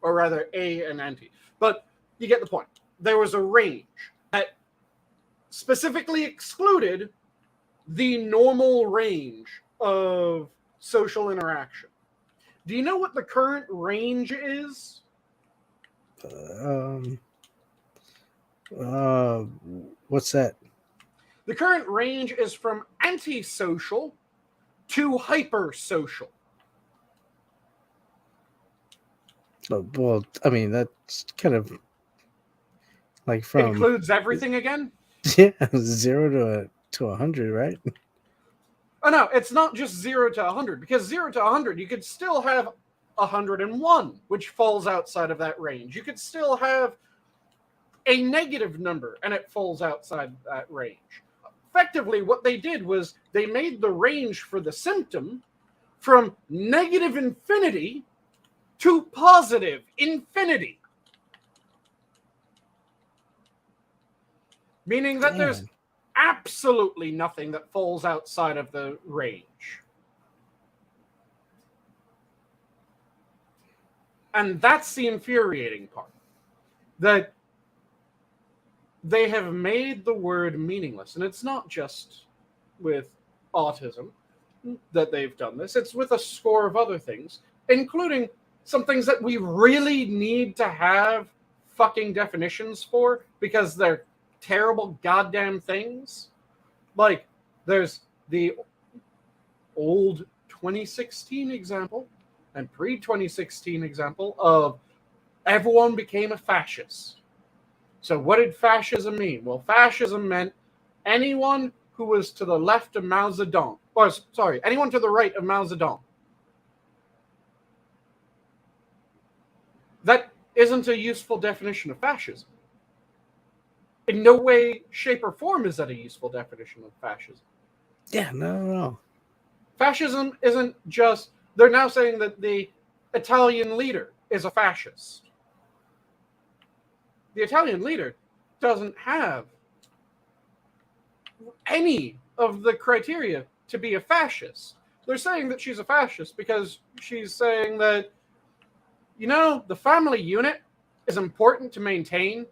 Or rather, A and anti. But you get the point. There was a range that specifically excluded the normal range of social interaction. Do you know what the current range is? What's that? The current range is from antisocial to hypersocial. Well, I mean, that's kind of like from Includes everything again? Yeah, 0 to 100, right? Oh no, it's not just 0 to 100, because 0 to 100, you could still have 101, which falls outside of that range. You could still have a negative number, and it falls outside that range. Effectively, what they did was they made the range for the symptom from negative infinity to positive infinity. Meaning that there's absolutely nothing that falls outside of the range. And that's the infuriating part. That they have made the word meaningless. And it's not just with autism that they've done this. It's with a score of other things, including some things that we really need to have fucking definitions for because they're terrible goddamn things. Like, there's the old 2016 example and pre-2016 example of everyone became a fascist. So what did fascism mean? Well, fascism meant anyone who was to the left of Mao Zedong. Or, sorry, anyone to the right of Mao Zedong. That isn't a useful definition of fascism. In no way, shape, or form is that a useful definition of fascism. Yeah, no. Fascism isn't just... They're now saying that the Italian leader is a fascist. The Italian leader doesn't have any of the criteria to be a fascist. They're saying that she's a fascist because she's saying that, you know, the family unit is important to maintain.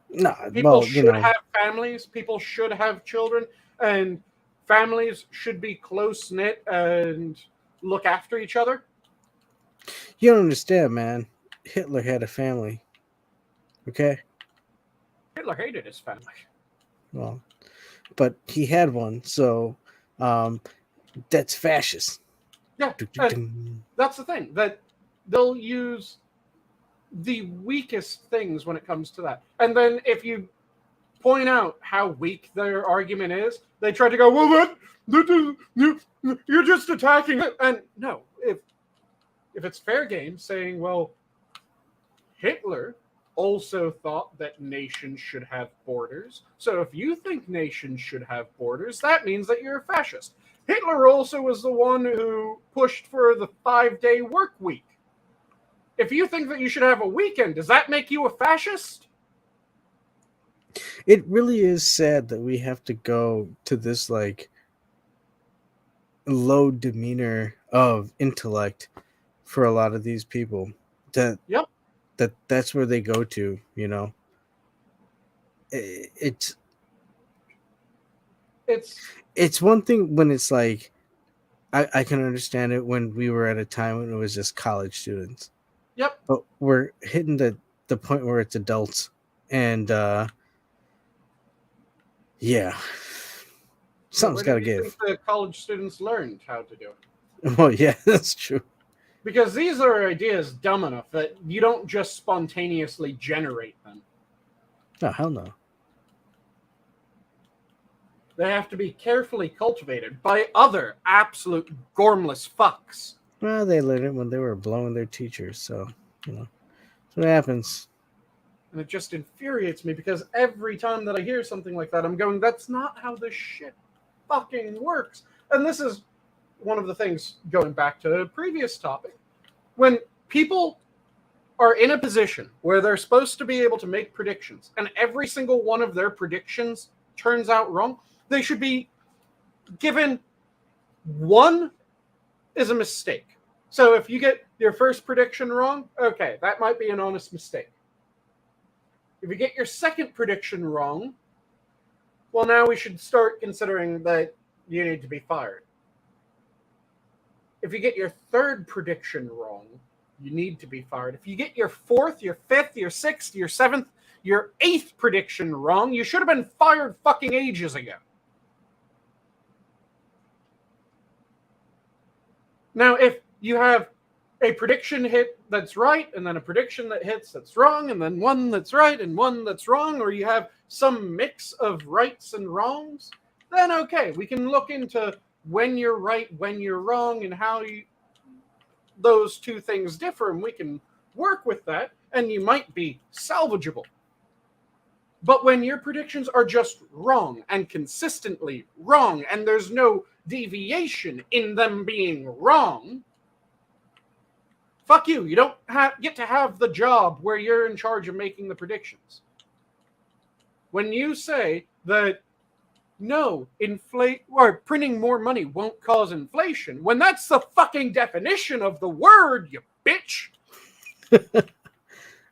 No, People should have families. People should have children. And families should be close-knit and look after each other. You don't understand, man. Hitler had a family. Okay? Hitler hated his family. Well, but he had one, so that's fascist. Yeah, and that's the thing, that they'll use the weakest things when it comes to that. And then if you point out how weak their argument is, they try to go, well, you're just attacking it. And no, if it's fair game saying, well, Hitler also thought that nations should have borders. So if you think nations should have borders, that means that you're a fascist. Hitler also was the one who pushed for the 5-day work week. If you think that you should have a weekend, does that make you a fascist? It really is sad that we have to go to this like low demeanor of intellect for a lot of these people. That's where they go to, you know. It's one thing when it's like I can understand it when we were at a time when it was just college students. Yep. But we're hitting the point where it's adults, and yeah, something's got to give. Think the college students learned how to do it? Well, yeah, that's true. Because these are ideas dumb enough that you don't just spontaneously generate them. Oh, hell no. They have to be carefully cultivated by other absolute gormless fucks. Well, they learned it when they were blowing their teachers, so, you know, that's what happens. And it just infuriates me because every time that I hear something like that, I'm going, that's not how this shit fucking works. And this is one of the things, going back to the previous topic, when people are in a position where they're supposed to be able to make predictions, and every single one of their predictions turns out wrong, they should be given one is a mistake. So if you get your first prediction wrong, okay, that might be an honest mistake. If you get your second prediction wrong, well, now we should start considering that you need to be fired. If you get your third prediction wrong, you need to be fired. If you get your fourth, your fifth, your sixth, your seventh, your eighth prediction wrong, you should have been fired fucking ages ago. Now, if you have a prediction hit that's right, and then a prediction that hits that's wrong, and then one that's right and one that's wrong, or you have some mix of rights and wrongs, then okay, we can look into when you're right, when you're wrong, and how those two things differ, and we can work with that, and you might be salvageable. But when your predictions are just wrong and consistently wrong, and there's no deviation in them being wrong, fuck you. You don't get to have the job where you're in charge of making the predictions. When you say that no, printing more money won't cause inflation, when that's the fucking definition of the word, you bitch.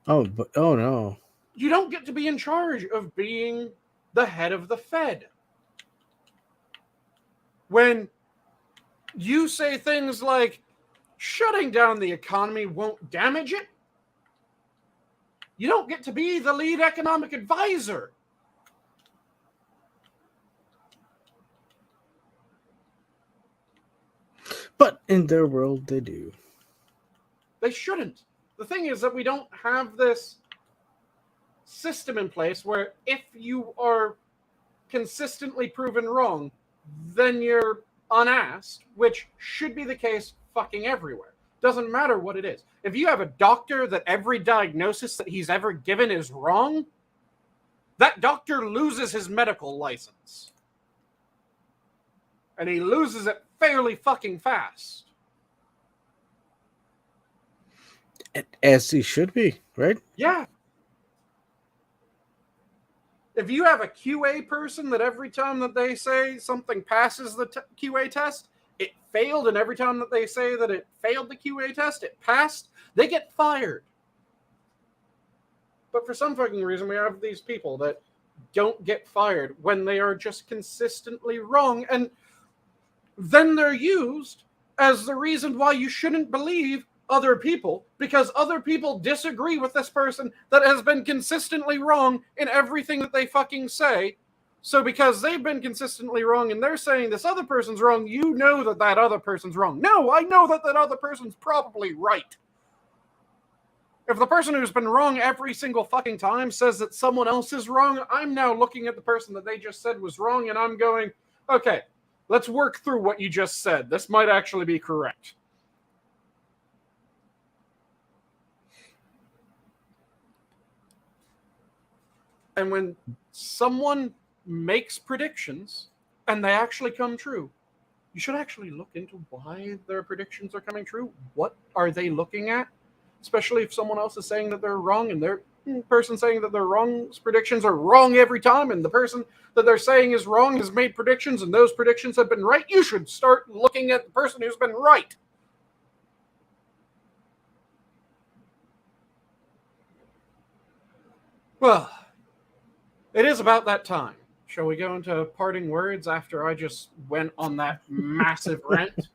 Oh no. You don't get to be in charge of being the head of the Fed. When you say things like, shutting down the economy won't damage it, you don't get to be the lead economic advisor. But in their world, they do. They shouldn't. The thing is that we don't have this system in place where if you are consistently proven wrong, then you're unasked, which should be the case fucking everywhere. Doesn't matter what it is. If you have a doctor that every diagnosis that he's ever given is wrong, that doctor loses his medical license. And he loses it fairly fucking fast. As he should be, right? Yeah. If you have a QA person that every time that they say something passes the QA test, it failed, and every time that they say that it failed the QA test, it passed, they get fired. But for some fucking reason, we have these people that don't get fired when they are just consistently wrong, and then they're used as the reason why you shouldn't believe other people because other people disagree with this person that has been consistently wrong in everything that they fucking say. So because they've been consistently wrong and they're saying this other person's wrong, you know that that other person's wrong. No, I know that that other person's probably right. If the person who's been wrong every single fucking time says that someone else is wrong, I'm now looking at the person that they just said was wrong and I'm going, okay, let's work through what you just said. This might actually be correct. And when someone makes predictions and they actually come true, you should actually look into why their predictions are coming true. What are they looking at? Especially if someone else is saying that they're wrong and their person saying that they're wrong, predictions are wrong every time, and the person that they're saying is wrong has made predictions and those predictions have been right. You should start looking at the person who's been right. Well, it is about that time. Shall we go into parting words after I just went on that massive rant?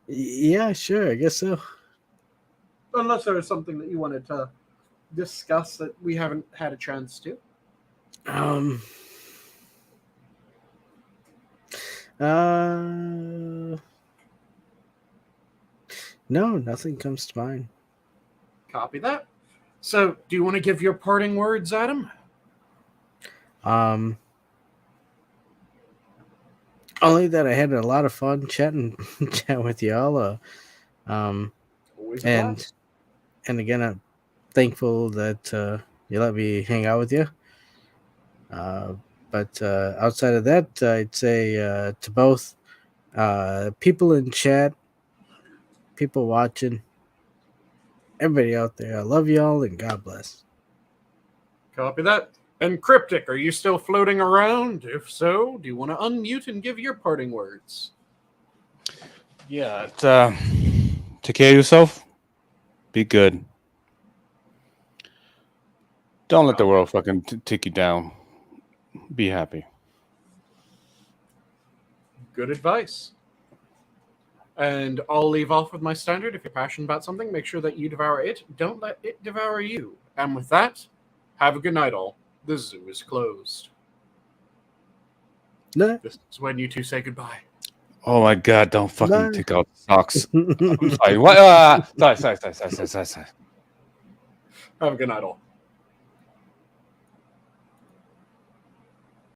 Yeah, sure, I guess so. Unless there was something that you wanted to discuss that we haven't had a chance to. No, nothing comes to mind. Copy that. So, do you want to give your parting words, Adam? Only that I had a lot of fun chatting with y'all. Always a and blast. again, I'm thankful that you let me hang out with you. But outside of that, I'd say to both people in chat, people watching, everybody out there, I love y'all and God bless. Copy that. And Cryptic, are you still floating around? If so, do you want to unmute and give your parting words? Yeah, take care of yourself. Be good. Don't let the world fucking take you down. Be happy. Good advice. And I'll leave off with my standard. If you're passionate about something, make sure that you devour it. Don't let it devour you. And with that, have a good night, all. The zoo is closed. No. This is when you two say goodbye. Oh my God! Don't fucking Bye. take out the socks. I'm sorry. What? Sorry. Have a good night, all.